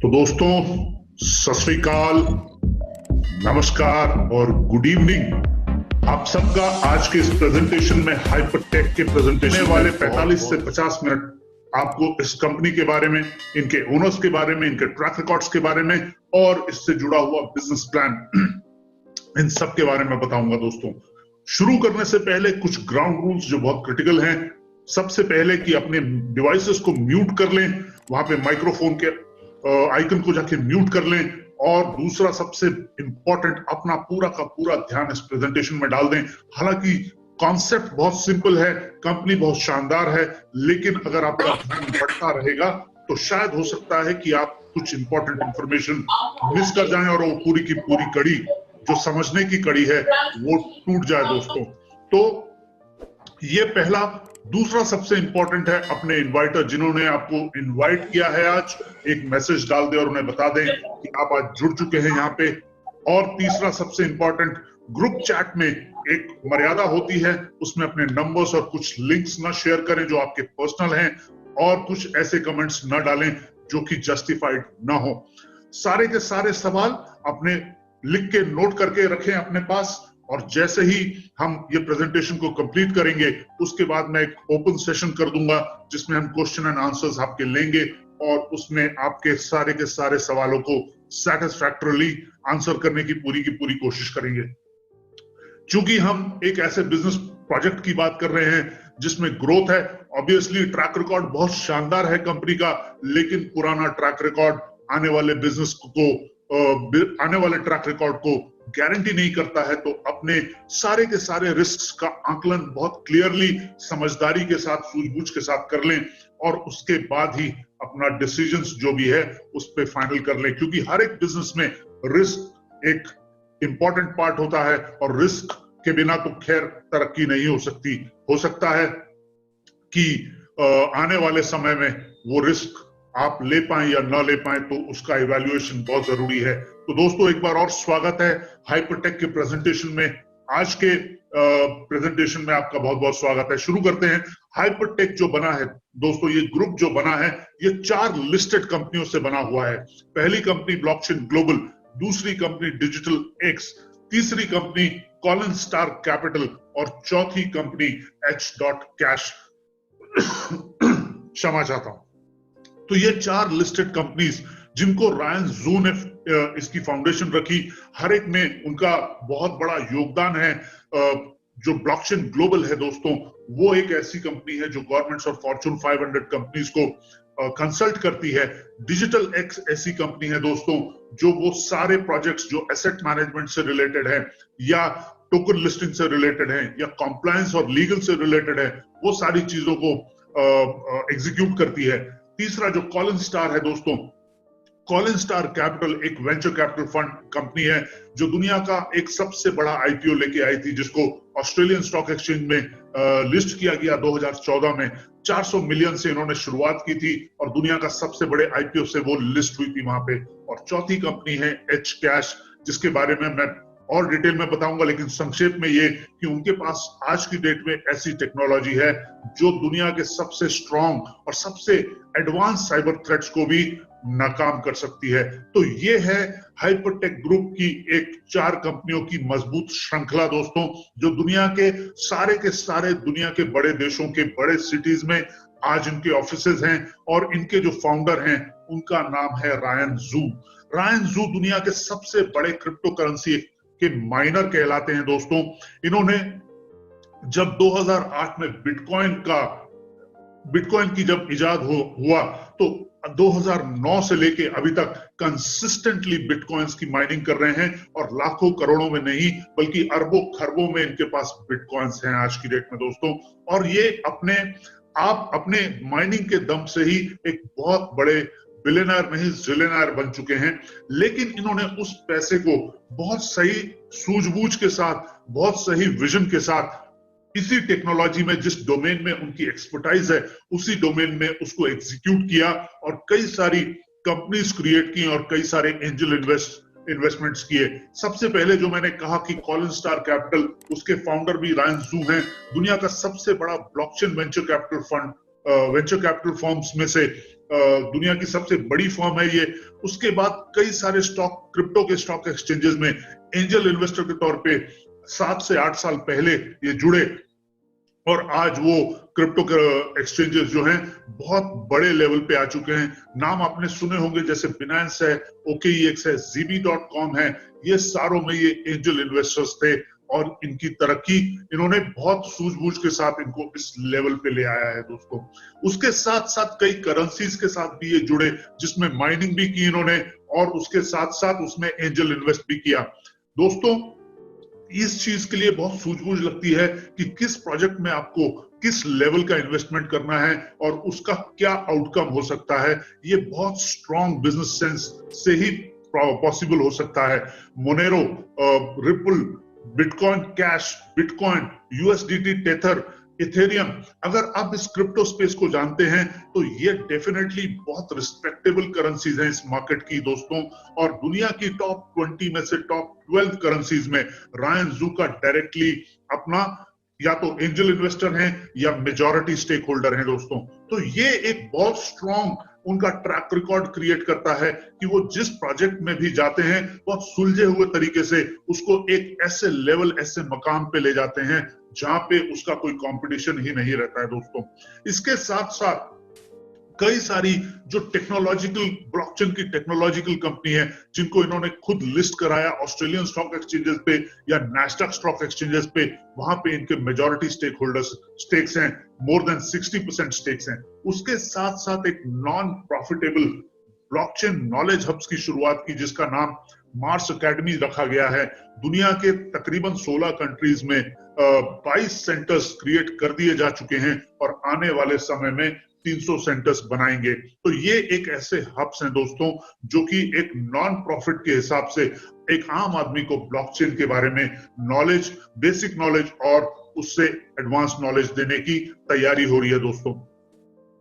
तो दोस्तों, सत श्री अकाल, नमस्कार और गुड इवनिंग। आप सबका आज के इस प्रेजेंटेशन में हाइपरटेक के प्रेजेंटेशन वाले 45 से 50 मिनट आपको इस कंपनी के बारे में, इनके ओनर्स के बारे में, इनके ट्रैक रिकॉर्ड्स के बारे में और इससे जुड़ा हुआ बिजनेस प्लान, इन सब के बारे में बताऊंगा। दोस्तों, शुरू करने से पहले कुछ ग्राउंड रूल्स जो बहुत क्रिटिकल हैं। सबसे पहले कि अपने डिवाइसेस को म्यूट कर लें, वहां पे माइक्रोफोन के आइकन को जाके म्यूट कर लें। और दूसरा सबसे इंपॉर्टेंट, अपना पूरा का पूरा ध्यान इस प्रेजेंटेशन में डाल दें। हालांकि कॉन्सेप्ट बहुत सिंपल है, कंपनी बहुत शानदार है, लेकिन अगर आपका ध्यान भटका रहेगा तो शायद हो सकता है कि आप कुछ इंपॉर्टेंट इंफॉर्मेशन मिस कर जाएं और वो पूरी की पूरी कड़ी, जो समझने की कड़ी है, वो टूट जाए। दोस्तों, तो ये पहला। दूसरा सबसे इंपॉर्टेंट है, अपने इनवाइटर जिन्होंने आपको इनवाइट किया है, आज एक मैसेज डाल दे और उन्हें बता दें कि आप आज जुड़ चुके हैं यहाँ पे। और तीसरा सबसे इंपॉर्टेंट, ग्रुप चैट में एक मर्यादा होती है, उसमें अपने नंबर्स और कुछ लिंक्स ना शेयर करें जो आपके पर्सनल हैं, और कुछ ऐसे कमेंट्स ना डालें जो कि जस्टिफाइड ना हो। सारे के सारे सवाल अपने लिख के नोट करके रखें अपने पास, और जैसे ही हम ये प्रेजेंटेशन को कंप्लीट करेंगे उसके बाद मैं एक ओपन सेशन कर दूंगा जिसमें हम क्वेश्चन एंड आंसर्स आपके लेंगे और उसमें आपके सारे के सारे सवालों को सैटिस्फैक्टरली आंसर करने की पूरी कोशिश करेंगे। क्योंकि हम एक ऐसे बिजनेस प्रोजेक्ट की बात कर रहे हैं जिसमें ग्रोथ है। ऑब्वियसली ट्रैक रिकॉर्ड बहुत शानदार है कंपनी का, लेकिन पुराना ट्रैक रिकॉर्ड आने वाले बिजनेस को, आने वाले ट्रैक रिकॉर्ड को गारंटी नहीं करता है। तो अपने सारे के सारे रिस्क्स का आकलन बहुत क्लियरली, समझदारी के साथ, सूझबूझ के साथ कर लें, और उसके बाद ही अपना डिसीजंस जो भी है उस पर फाइनल कर लें। क्योंकि हर एक बिजनेस में रिस्क एक इंपॉर्टेंट पार्ट होता है, और रिस्क के बिना तो खैर तरक्की नहीं हो सकती। हो सकता है कि आने वाले समय में वो रिस्क आप ले पाएं या ना ले पाएं, तो उसका इवैल्यूएशन बहुत जरूरी है। तो दोस्तों, एक बार और स्वागत है हाइपरटेक के प्रेजेंटेशन में। आज के प्रेजेंटेशन में आपका बहुत बहुत स्वागत है। शुरू करते हैं। हाइपरटेक जो बना है दोस्तों, ये ग्रुप जो बना है, ये 4 लिस्टेड कंपनियों से बना हुआ है। पहली कंपनी ब्लॉकचेन ग्लोबल, दूसरी कंपनी डिजिटल एक्स, तीसरी कंपनी कॉलिन स्टार कैपिटल और चौथी कंपनी H.Cash। क्षमा चाहता हूं। तो ये 4 लिस्टेड कंपनीज जिनको रायन जू ने इसकी फाउंडेशन रखी, हर एक में उनका बहुत बड़ा योगदान है। जो ब्लॉकचेन ग्लोबल है दोस्तों, वो एक ऐसी कंपनी है जो गवर्नमेंट्स और फॉर्च्यून 500 कंपनीज को कंसल्ट करती है। डिजिटल एक्स ऐसी कंपनी है दोस्तों जो वो सारे प्रोजेक्ट्स जो एसेट मैनेजमेंट से रिलेटेड है, या टोकन लिस्टिंग से रिलेटेड है, या कॉम्प्लायंस और लीगल से रिलेटेड है, वो सारी चीजों को एग्जीक्यूट करती है। तीसरा जो कॉलिन स्टार है दोस्तों, कॉलिन स्टार कैपिटल एक वेंचर कैपिटल फंड कंपनी है जो दुनिया का एक सबसे बड़ा आईपीओ लेके आई थी, जिसको ऑस्ट्रेलियन स्टॉक एक्सचेंज में लिस्ट किया गया 2014 में। 400 मिलियन से इन्होंने शुरुआत की थी और दुनिया का सबसे बड़े आईपीओ से वो लिस्ट हुई थी वहां पे। और चौथी कंपनी है H.Cash, जिसके बारे में मैं और डिटेल में बताऊंगा, लेकिन संक्षेप में ये कि उनके पास आज की डेट में ऐसी टेक्नोलॉजी है जो दुनिया के सबसे स्ट्रॉन्ग और सबसे एडवांस साइबर थ्रेट्स को भी नाकाम कर सकती है। तो ये है हाइपरटेक ग्रुप की एक 4 कंपनियों की मजबूत श्रृंखला दोस्तों, जो दुनिया के सारे दुनिया के बड़े देशों के बड़े सिटीज में आज इनके ऑफिसेज हैं। और इनके जो फाउंडर हैं उनका नाम है रायन जू। रायन जू दुनिया के सबसे बड़े क्रिप्टो करेंसी के माइनर कहलाते हैं दोस्तों। इन्होंने जब 2008 में बिटकॉइन की जब इजाद हुआ, तो 2009 से लेके अभी तक कंसिस्टेंटली बिटकॉइंस की माइनिंग कर रहे हैं, और लाखों करोड़ों में नहीं बल्कि अरबों खरबों में इनके पास बिटकॉइंस हैं आज की डेट में दोस्तों। और ये अपने माइनिंग के दम से ही एक बहुत बड़े बिलियनर नहीं जिलियनर बन चुके हैं। लेकिन इन्होंने उस पैसे को बहुत सही सूझबूझ के साथ, बहुत सही विजन के साथ, इसी टेक्नोलॉजी में जिस डोमेन में उनकी एक्सपर्टाइज है उसी डोमेन में उसको एग्जीक्यूट किया, और कई सारी कंपनीज क्रिएट की और कई सारे एंजल इन्वेस्टमेंट्स किए। सबसे पहले जो मैंने कहा कि कॉलिन स्टार कैपिटल, उसके फाउंडर भी रायन जू हैं। दुनिया का सबसे बड़ा blockchain venture capital fund venture capital firms में से दुनिया की सबसे बड़ी फर्म है ये। उसके बाद कई सारे क्रिप्टो के स्टॉक एक्सचेंजेस में एंजल इन्वेस्टर के तौर पे 7 से 8 साल पहले ये जुड़े, और आज वो क्रिप्टो एक्सचेंजेस जो हैं बहुत बड़े लेवल पे आ चुके हैं। नाम आपने सुने होंगे, जैसे बिनांस है, OKEX है, ZB.com है, ये सारों में ये एंजल इन्वेस्टर्स थे, और इनकी तरक्की इन्होंने बहुत सूझबूझ के साथ इनको इस लेवल पे ले आया है दोस्तों। उसके साथ साथ कई करेंसीज के साथ भी ये जुड़े, जिसमें माइनिंग भी की इन्होंने, और उसके साथ साथ उसमें एंजल इन्वेस्ट भी किया। दोस्तों, इस चीज के लिए बहुत सूझबूझ लगती है कि किस प्रोजेक्ट में आपको किस लेवल का इन्वेस्टमेंट करना है और उसका क्या आउटकम हो सकता है। ये बहुत स्ट्रॉन्ग बिजनेस सेंस से ही पॉसिबल हो सकता है। Monero, ripple, bitcoin cash, bitcoin, USDT tether, Ethereum, अगर आप इस क्रिप्टो स्पेस को जानते हैं तो ये डेफिनेटली बहुत रिस्पेक्टेबल करेंसीज हैं इस मार्केट की दोस्तों। और दुनिया की टॉप 20 में से टॉप 12 करेंसीज में रायन जू का डायरेक्टली अपना या तो एंजल इन्वेस्टर हैं या मेजॉरिटी स्टेक होल्डर हैं दोस्तों। तो ये एक बहुत स्ट्रॉन्ग उनका ट्रैक रिकॉर्ड क्रिएट करता है कि वो जिस प्रोजेक्ट में भी जाते हैं बहुत सुलझे हुए तरीके से उसको एक ऐसे लेवल, ऐसे मकाम पे ले जाते हैं जहां पे उसका कोई कंपटीशन ही नहीं रहता है दोस्तों। इसके साथ साथ कई सारी जो टेक्नोलॉजिकल, ब्लॉकचेन की टेक्नोलॉजिकल कंपनी है, जिनको इन्होंने खुद लिस्ट कराया ऑस्ट्रेलियन स्टॉक एक्सचेंजेस पे या नेस्डैक स्टॉक एक्सचेंजेस पे, वहां पे इनके मेजॉरिटी स्टेक होल्डर्स स्टेक्स हैं, मोर देन 60% स्टेक्स हैं। उसके साथ साथ एक non profitable blockchain knowledge hubs की शुरुआत की, जिसका नाम मार्स एकेडमी रखा गया है। दुनिया के तकरीबन 16 कंट्रीज में 22 सेंटर्स क्रिएट कर दिए जा चुके हैं, और आने वाले समय में 300 सेंटर्स बनाएंगे। तो ये एक ऐसे हब्स हैं दोस्तों, जो कि एक नॉन प्रॉफिट के हिसाब से एक आम आदमी को ब्लॉकचेन के बारे में नॉलेज, बेसिक नॉलेज और उससे एडवांस नॉलेज देने की तैयारी हो रही है दोस्तों।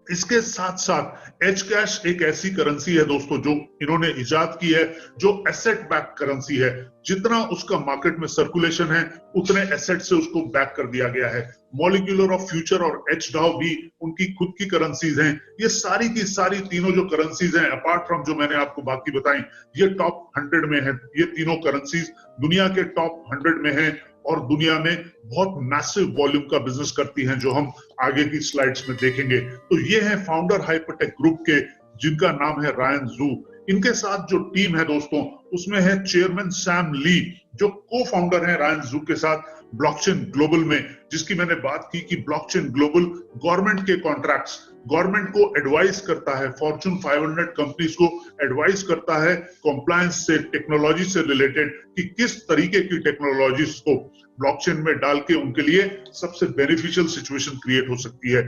इसके साथ साथ एच कैश एक ऐसी करेंसी है दोस्तों जो इन्होंने इजाद की है, जो एसेट बैक करेंसी है। जितना उसका मार्केट में सर्कुलेशन है उतने एसेट से उसको बैक कर दिया गया है। मॉलिक्यूलर ऑफ फ्यूचर और HDAO भी उनकी खुद की करेंसीज हैं। ये सारी की सारी तीनों जो करेंसीज हैं, अपार्ट फ्रॉम जो मैंने आपको बाकी बताई, ये टॉप 100 में है। ये तीनों करेंसीज दुनिया के टॉप 100 में है और दुनिया में बहुत मैसिव वॉल्यूम का बिजनेस करती हैं, जो हम आगे की स्लाइड्स में देखेंगे। तो ये है फाउंडर हाइपरटेक ग्रुप के, जिनका नाम है रायन जू। इनके साथ जो टीम है दोस्तों, उसमें है चेयरमैन सैम ली, जो को फाउंडर है रायन जू के साथ ब्लॉकचेन ग्लोबल में, जिसकी मैंने बात की कि ब्लॉकचेन ग्लोबल गवर्नमेंट के कॉन्ट्रैक्ट्स, गवर्नमेंट को एडवाइस करता है, फॉर्च्यून 500 कंपनीज को एडवाइस करता है कॉम्प्लायंस से, टेक्नोलॉजी से रिलेटेड, कि किस तरीके की टेक्नोलॉजीज को ब्लॉकचेन में डाल के उनके लिए सबसे बेनिफिशियल सिचुएशन क्रिएट हो सकती है।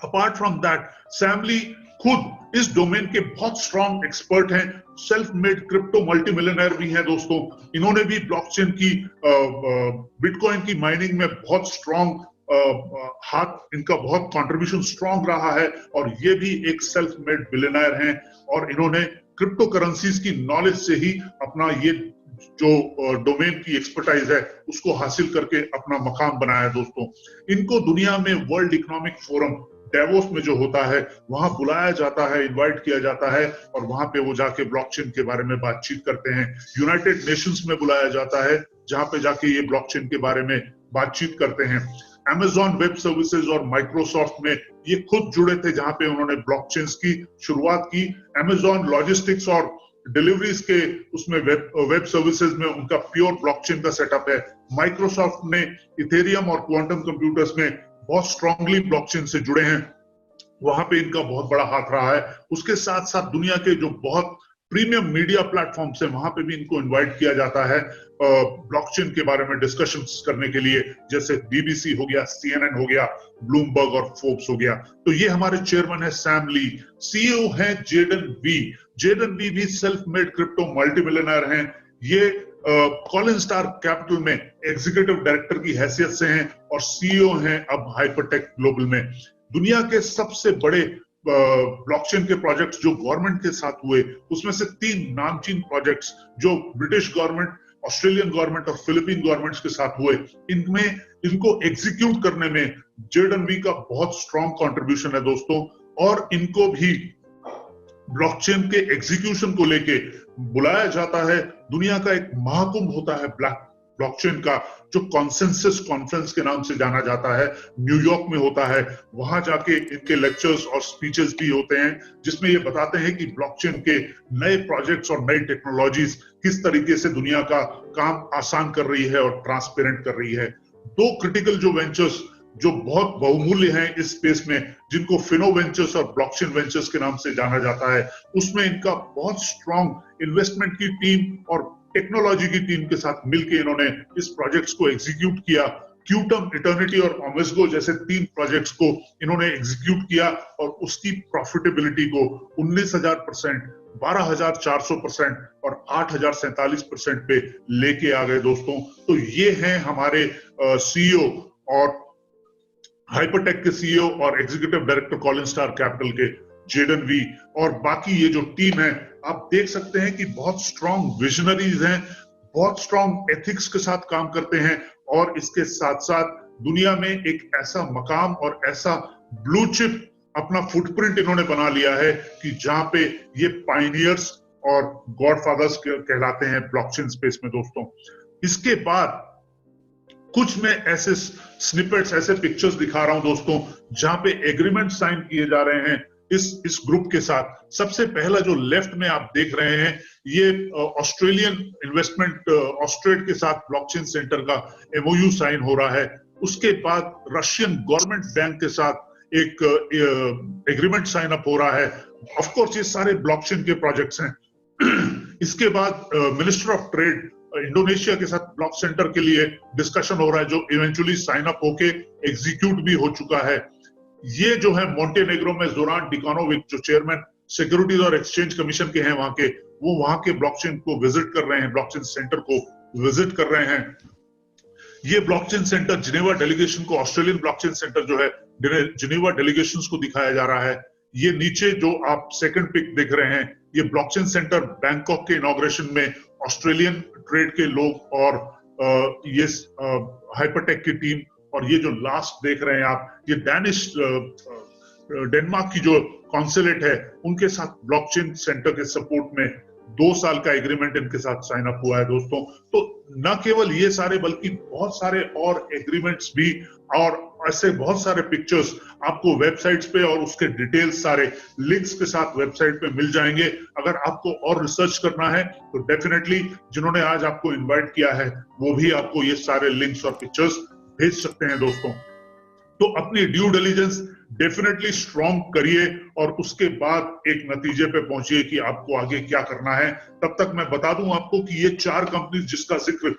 अपार्ट फ्रॉम दैट, सैम ली खुद इस डोमेन के बहुत स्ट्रॉन्ग एक्सपर्ट हैं, self made crypto multi millionaire भी हैं दोस्तों। इन्होंने भी ब्लॉकचेन की, बिटकॉइन की माइनिंग में बहुत स्ट्रॉन्ग हाथ, इनका बहुत कंट्रीब्यूशन स्ट्रॉन्ग रहा है, और ये भी एक सेल्फ मेड बिलियनर हैं, और इन्होंने क्रिप्टो करेंसीज की नॉलेज से ही अपना ये जो डोमेन की एक्सपर्टाइज है उसको हासिल करके अपना मकाम बनाया है दोस्तों। इनको दुनिया में वर्ल्ड इकोनॉमिक फोरम डेवोस में जो होता है वहां बुलाया जाता है, इनवाइट किया जाता है, और वहां पे वो जाके ब्लॉकचेन के बारे में बातचीत करते हैं। यूनाइटेड नेशंस में बुलाया जाता है, जहां पे जाके ये ब्लॉकचेन के बारे में बातचीत करते हैं। Amazon वेब सर्विसेज और माइक्रोसॉफ्ट में ये खुद जुड़े थे, जहां पे उन्होंने ब्लॉकचेन की शुरुआत की। Amazon लॉजिस्टिक्स और डिलीवरीज के उसमें वेब सर्विसेज में उनका प्योर ब्लॉकचेन का सेटअप है। माइक्रोसॉफ्ट ने इथेरियम और क्वांटम कंप्यूटर्स में बहुत स्ट्रांगली ब्लॉकचेन से जुड़े हैं, वहां पे इनका बहुत बड़ा हाथ रहा है। उसके साथ साथ दुनिया के जो बहुत प्रीमियम मीडिया प्लेटफॉर्म्स है, वहां पे भी इनको इनवाइट किया जाता है ब्लॉकचेन के बारे में डिस्कशंस करने के लिए, जैसे BBC हो गया, CNN हो गया, ब्लूमबर्ग और फोर्ब्स हो गया। तो ये हमारे चेयरमैन है सैम ली। CEO है जेडन वी। जेडन वी भी self made crypto multi millionaire हैं। ये कॉलिन स्टार कैपिटल में एग्जीक्यूटिव डायरेक्टर की हैसियत से हैं और CEO हैं अब हाइपरटेक ग्लोबल में। दुनिया के सबसे बड़े ब्लॉकचेन के प्रोजेक्ट्स जो गवर्नमेंट के साथ हुए, उसमें से 3 नामचीन प्रोजेक्ट्स जो ब्रिटिश गवर्नमेंट ऑस्ट्रेलियन गवर्नमेंट और फिलीपीन गवर्नमेंट्स के साथ हुए, इनमें इनको एग्जीक्यूट करने में जेडनवी का बहुत स्ट्रॉन्ग कंट्रीब्यूशन है दोस्तों। और इनको भी ब्लॉकचेन के एग्जीक्यूशन को लेके बुलाया जाता है। दुनिया का एक महाकुंभ होता है ब्लॉकचेन का, जो कॉन्सेंसस कॉन्फ्रेंस के नाम से जाना जाता है, न्यूयॉर्क में होता है। वहां जाके इनके लेक्चर्स और स्पीचेस भी होते हैं, जिसमें ये बताते हैं कि ब्लॉकचेन के नए प्रोजेक्ट्स और नई टेक्नोलॉजीज किस तरीके से दुनिया का काम आसान कर रही है और ट्रांसपेरेंट कर रही है। दो क्रिटिकल जो वेंचर्स जो बहुत बहुमूल्य हैं इस स्पेस में, जिनको फिनो वेंचर्स और ब्लॉकचेन वेंचर्स के नाम से जाना जाता है, उसमें इनका बहुत स्ट्रॉन्ग इन्वेस्टमेंट की टीम और टेक्नोलॉजी की टीम के साथ मिलकर इन्होंने इस प्रोजेक्ट्स को एग्जीक्यूट किया। क्यूटम, इटर्निटी और ओमेस्गो जैसे 3 प्रोजेक्ट्स को इन्होंने एग्जीक्यूट किया और उसकी प्रॉफिटेबिलिटी को 19,000%, 12,400% और 8,047% पे लेके आ गए दोस्तों। तो ये हैं हमारे सीईओ और हाइपरटेक के सीईओ और executive director Colin Star capital के जेडन वी। और बाकी ये जो टीम है, आप देख सकते हैं कि बहुत स्ट्रॉन्ग विजनरीज हैं, बहुत स्ट्रॉन्ग एथिक्स के साथ काम करते हैं, और इसके साथ साथ दुनिया में एक ऐसा मकाम और ऐसा ब्लू चिप अपना फुटप्रिंट इन्होंने बना लिया है कि जहां पे ये पायनियर्स और गॉडफादर्स कहलाते हैं ब्लॉकचेन स्पेस में दोस्तों। इसके बाद कुछ मैं ऐसे स्निपेट्स, ऐसे पिक्चर्स दिखा रहा हूं दोस्तों, जहां पे एग्रीमेंट साइन किए जा रहे हैं इस ग्रुप के साथ। सबसे पहला जो लेफ्ट में आप देख रहे हैं, ये ऑस्ट्रेलियन इन्वेस्टमेंट ऑस्ट्रेट के साथ ब्लॉकचेन सेंटर का एमओयू साइन हो रहा है। उसके बाद रशियन गवर्नमेंट बैंक के साथ एक एग्रीमेंट साइन अप हो रहा है। ऑफ कोर्स ये सारे ब्लॉकचेन के प्रोजेक्ट्स हैं। इसके बाद मिनिस्टर ऑफ ट्रेड इंडोनेशिया के साथ ब्लॉक सेंटर के लिए डिस्कशन हो रहा है, जो इवेंचुअली साइन अप होके एग्जीक्यूट भी हो चुका है। ये जो है मोंटेनेग्रो में जोरान डिकानोविक, जो चेयरमैन सिक्योरिटीज और एक्सचेंज कमीशन के हैं वहां के, वो वहां के ब्लॉकचेन को विजिट कर रहे हैं, ब्लॉकचेन सेंटर को विजिट कर रहे हैं। ये ब्लॉकचेन सेंटर जिनेवा डेलीगेशन को, ऑस्ट्रेलियन ब्लॉकचेन सेंटर जो है जिनेवा डेलीगेशंस को दिखाया जा रहा है। ये नीचे जो आप सेकंड पिक देख रहे हैं, ये ब्लॉकचेन सेंटर बैंकॉक के इनॉग्रेशन में ऑस्ट्रेलियन ट्रेड के लोग और ये हाइपरटेक की टीम, और ये जो लास्ट देख रहे हैं आप, ये डेनमार्क की जो कॉन्सुलेट है उनके साथ ब्लॉकचेन सेंटर के सपोर्ट में 2 साल का एग्रीमेंट इनके साथ साइन अप हुआ है दोस्तों। तो न केवल ये सारे बल्कि बहुत सारे और एग्रीमेंट्स भी और ऐसे बहुत सारे पिक्चर्स आपको वेबसाइट्स पे और उसके डिटेल्स सारे लिंक्स के साथ वेबसाइट पे मिल जाएंगे। अगर आपको और रिसर्च करना है तो डेफिनेटली जिन्होंने आज आपको इनवाइट किया है वो भी आपको ये सारे लिंक्स और पिक्चर्स भेज सकते हैं दोस्तों। तो अपनी ड्यू डिलिजेंस डेफिनेटली स्ट्रॉन्ग करिए और उसके बाद एक नतीजे पे पहुंचिए कि आपको आगे क्या करना है। तब तक मैं बता दूं आपको कि ये 4 कंपनीज जिसका जिक्र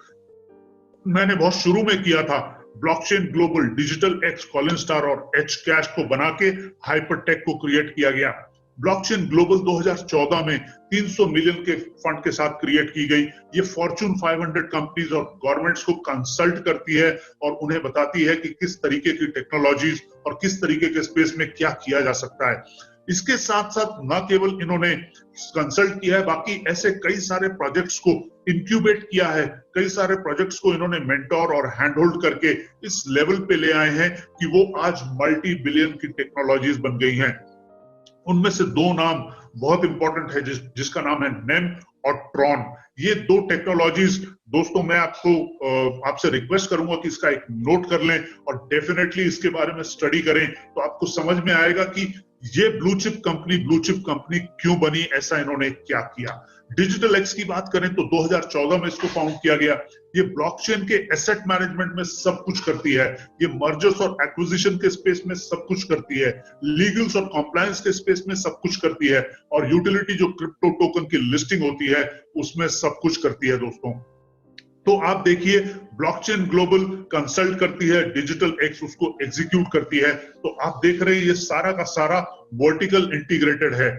मैंने बहुत शुरू में किया था, blockchain global, digital x, Colin star और एच कैश को बना के हाइपरटेक को क्रिएट किया गया। ब्लॉकचेन ग्लोबल 2014 में 300 मिलियन के फंड के साथ क्रिएट की गई। ये फॉर्च्यून 500 कंपनीज और गवर्नमेंट्स को कंसल्ट करती है और उन्हें बताती है कि किस तरीके की टेक्नोलॉजीज और किस तरीके के स्पेस में क्या किया जा सकता है। इसके साथ साथ न केवल इन्होंने कंसल्ट किया है, बाकी ऐसे कई सारे प्रोजेक्ट्स को इंक्यूबेट किया है, कई सारे प्रोजेक्ट्स को इन्होंने मेंटोर और हैंड होल्ड करके इस लेवल पे ले आए हैं कि वो आज मल्टी बिलियन की टेक्नोलॉजीज बन गई हैं। उनमें से 2 नाम बहुत इंपॉर्टेंट है, जिसका नाम है नेम और ट्रॉन। ये 2 टेक्नोलॉजीज दोस्तों, मैं आपसे रिक्वेस्ट करूंगा कि इसका एक नोट कर लें और डेफिनेटली इसके बारे में स्टडी करें, तो आपको समझ में आएगा कि ये ब्लू चिप कंपनी क्यों बनी, ऐसा इन्होंने क्या किया। डिजिटल एक्स की बात करें तो 2014 में इसको फाउंड किया गया। ये ब्लॉकचेन के एसेट मैनेजमेंट में सब कुछ करती है, ये मर्जर्स और एक्विजिशन के स्पेस में सब कुछ करती है, लीगल्स और कॉम्प्लायंस के स्पेस में सब कुछ करती है, और यूटिलिटी जो क्रिप्टो टोकन की लिस्टिंग होती है उसमें सब कुछ करती है दोस्तों। तो आप देखिए, ब्लॉकचेन ग्लोबल कंसल्ट करती है, डिजिटल एक्स उसको एग्जीक्यूट करती है। तो आप देख रहे हैं ये सारा का सारा वर्टिकल इंटीग्रेटेड है।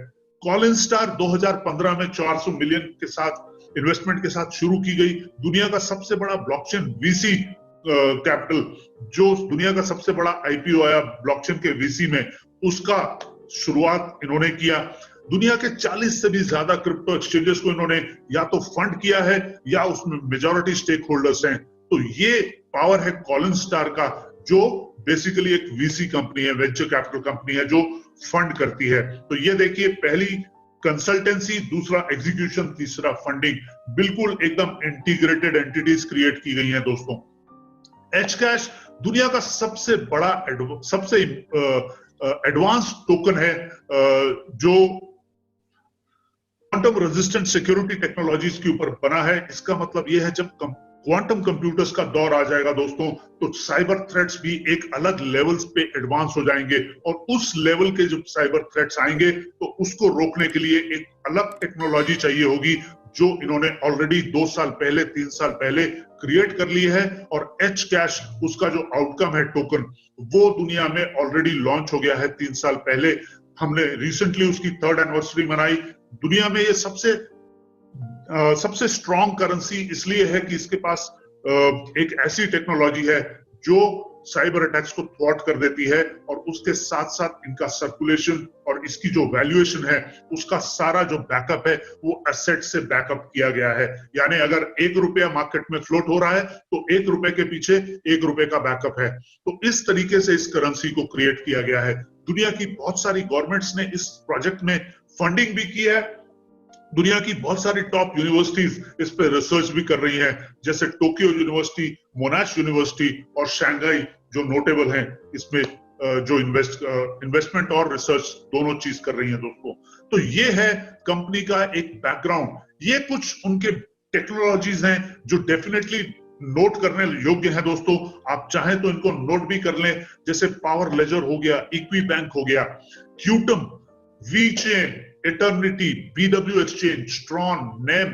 कॉलिन स्टार 2015 में 400 मिलियन के साथ इन्वेस्टमेंट के साथ शुरू की गई। दुनिया का सबसे बड़ा ब्लॉकचेन वीसी कैपिटल, जो दुनिया का सबसे बड़ा आईपीओ आया ब्लॉकचेन के वीसी में, उसका शुरुआत इन्होंने किया। दुनिया के 40 से भी ज्यादा क्रिप्टो एक्सचेंजेस को इन्होंने या तो फंड किया है या उसमें मेजॉरिटी स्टेक होल्डर्स हैं। तो ये पावर है कॉलिन स्टार का, जो बेसिकली एक वीसी कंपनी है, वेंचर कैपिटल कंपनी है, जो फंड करती है। तो ये देखिए, पहली कंसल्टेंसी, दूसरा एग्जीक्यूशन, तीसरा फंडिंग, बिल्कुल एकदम इंटीग्रेटेड एंटिटीज क्रिएट की गई हैं दोस्तों। एच कैश दुनिया का सबसे बड़ा सबसे एडवांस टोकन है जो क्वांटम रेजिस्टेंट सिक्योरिटी टेक्नोलॉजीज के ऊपर बना है। इसका मतलब यह है जब क्वांटम कंप्यूटर्स का दौर आ जाएगा दोस्तों, तो साइबर थ्रेट्स भी एक अलग लेवल्स पे एडवांस हो जाएंगे, और उस लेवल के जब साइबर थ्रेट्स आएंगे तो उसको रोकने के लिए एक अलग टेक्नोलॉजी चाहिए होगी, जो इन्होंने ऑलरेडी 2 साल पहले 3 साल पहले क्रिएट कर ली है। और एच कैश उसका जो आउटकम है टोकन, वो दुनिया में ऑलरेडी लॉन्च हो गया है 3 साल पहले। हमने रिसेंटली उसकी 3rd एनिवर्सरी मनाई। दुनिया में ये सबसे स्ट्रॉन्ग करेंसी इसलिए है कि इसके पास एक ऐसी टेक्नोलॉजी है जो साइबर अटैक्स को थ्वार्ट कर देती है, और उसके साथ साथ इनका सर्कुलेशन और इसकी जो वैल्यूएशन है, उसका सारा जो बैकअप है वो एसेट से बैकअप किया गया है। यानी अगर 1 रुपया मार्केट में फ्लोट हो रहा है तो 1 रुपए के पीछे 1 रुपए का बैकअप है। तो इस तरीके से इस करेंसी को क्रिएट किया गया है। दुनिया की बहुत सारी गवर्नमेंट्स ने इस प्रोजेक्ट में फंडिंग भी की है। दुनिया की बहुत सारी टॉप यूनिवर्सिटीज इस पे रिसर्च भी कर रही हैं, जैसे टोक्यो यूनिवर्सिटी, मोनाश यूनिवर्सिटी और शंघाई, जो नोटेबल हैं इसमें, जो इन्वेस्टमेंट और रिसर्च दोनों चीज कर रही हैं दोस्तों। तो ये है कंपनी का एक बैकग्राउंड। ये कुछ उनके टेक्नोलॉजीज हैं जो डेफिनेटली नोट करने योग्य है दोस्तों। आप चाहें तो इनको नोट भी कर लें, जैसे पावर लेजर हो गया, इक्वी बैंक हो गया, Qtum, VeChain, eternity, BW exchange, स्ट्रॉन, NEM,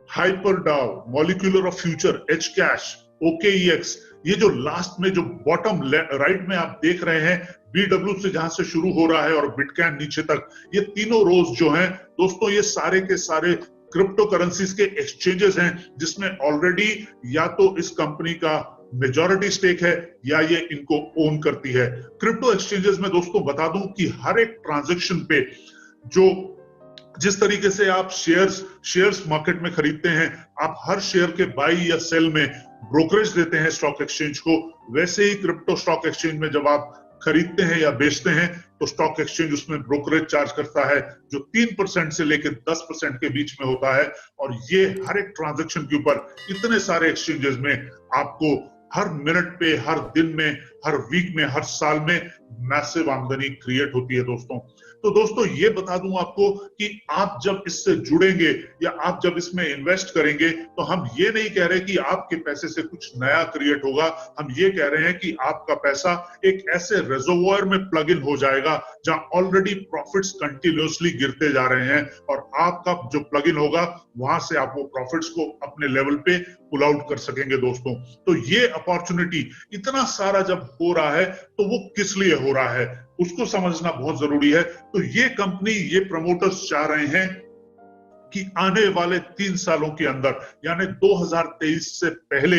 HyperDAO, molecular of future, H cash, OKEx. ये जो लास्ट में जो बॉटम राइट में आप देख रहे हैं, बीडब्ल्यू से जहां से शुरू हो रहा है और बिटकॉइन नीचे तक, ये तीनों रोज जो हैं दोस्तों, ये सारे के सारे क्रिप्टो करेंसीज के एक्सचेंजेस हैं, जिसमें ऑलरेडी या तो इस कंपनी का मेजॉरिटी स्टेक है या ये इनको ओन करती है। क्रिप्टो एक्सचेंजेस में दोस्तों बता दूं कि हर एक ट्रांजैक्शन पे जिस तरीके से आप शेयर्स मार्केट में खरीदते हैं, आप हर शेयर के बाई या सेल में ब्रोकरेज देते हैं स्टॉक एक्सचेंज को, वैसे ही क्रिप्टो स्टॉक एक्सचेंज में जब आप खरीदते हैं या बेचते हैं तो स्टॉक एक्सचेंज उसमें ब्रोकरेज चार्ज करता है, जो 3% से लेकर 10% के बीच में होता है। और ये हर एक ट्रांजैक्शन के ऊपर इतने सारे एक्सचेंजेस में आपको हर मिनट पे, हर दिन में, हर वीक में, हर साल में मैसिव आमदनी क्रिएट होती है दोस्तों। तो दोस्तों ये बता दूं आपको कि आप जब इससे जुड़ेंगे या आप जब इसमें इन्वेस्ट करेंगे, तो हम ये नहीं कह रहे कि आपके पैसे से कुछ नया क्रिएट होगा। हम ये कह रहे हैं कि आपका पैसा एक ऐसे रिजर्वोयर में प्लग इन हो जाएगा जहां ऑलरेडी प्रॉफिट्स कंटिन्यूअसली गिरते जा रहे हैं, और आपका जो प्लग इन होगा वहां से आप वो प्रॉफिट्स को अपने लेवल पे पुल आउट कर सकेंगे दोस्तों। तो ये अपॉर्चुनिटी इतना सारा जब हो रहा है तो वो किस लिए हो रहा है उसको समझना बहुत जरूरी है। तो ये कंपनी, ये प्रमोटर्स चाह रहे हैं कि आने वाले 3 सालों के अंदर, यानी 2023 से पहले,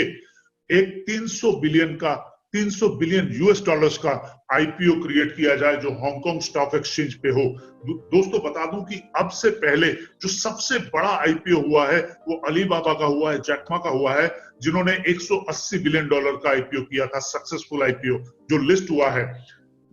एक 300 बिलियन यूएस डॉलर्स का आईपीओ क्रिएट किया जाए जो हांगकांग स्टॉक एक्सचेंज पे हो। दोस्तों बता दूं कि अब से पहले जो सबसे बड़ा आईपीओ हुआ है वो अलीबाबा का हुआ है, जैकमा का हुआ है, जिन्होंने 180 बिलियन डॉलर का आईपीओ किया था, सक्सेसफुल आईपीओ जो लिस्ट हुआ है।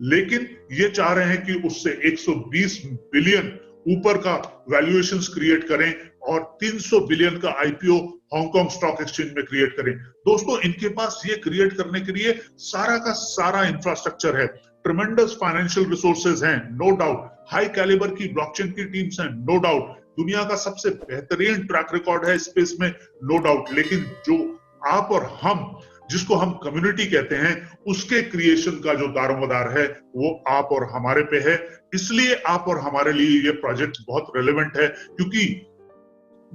लेकिन ये चाह रहे हैं कि उससे 120 बिलियन ऊपर का वैल्यूएशंस क्रिएट करें और 300 बिलियन का आईपीओ हांगकांग स्टॉक एक्सचेंज में क्रिएट करें। दोस्तों इनके पास ये क्रिएट करने के लिए सारा का सारा इंफ्रास्ट्रक्चर है, ट्रेमेंडस फाइनेंशियल रिसोर्सेज हैं, नो डाउट, हाई कैलिबर की ब्लॉकचेन की टीम्स हैं, नो डाउट, दुनिया का सबसे बेहतरीन ट्रैक रिकॉर्ड है स्पेस में, नो डाउट। लेकिन जो आप और हम, जिसको हम कम्युनिटी कहते हैं, उसके क्रिएशन का जो दारोमदार है वो आप और हमारे पे है। इसलिए आप और हमारे लिए ये प्रोजेक्ट बहुत रेलेवेंट है, क्योंकि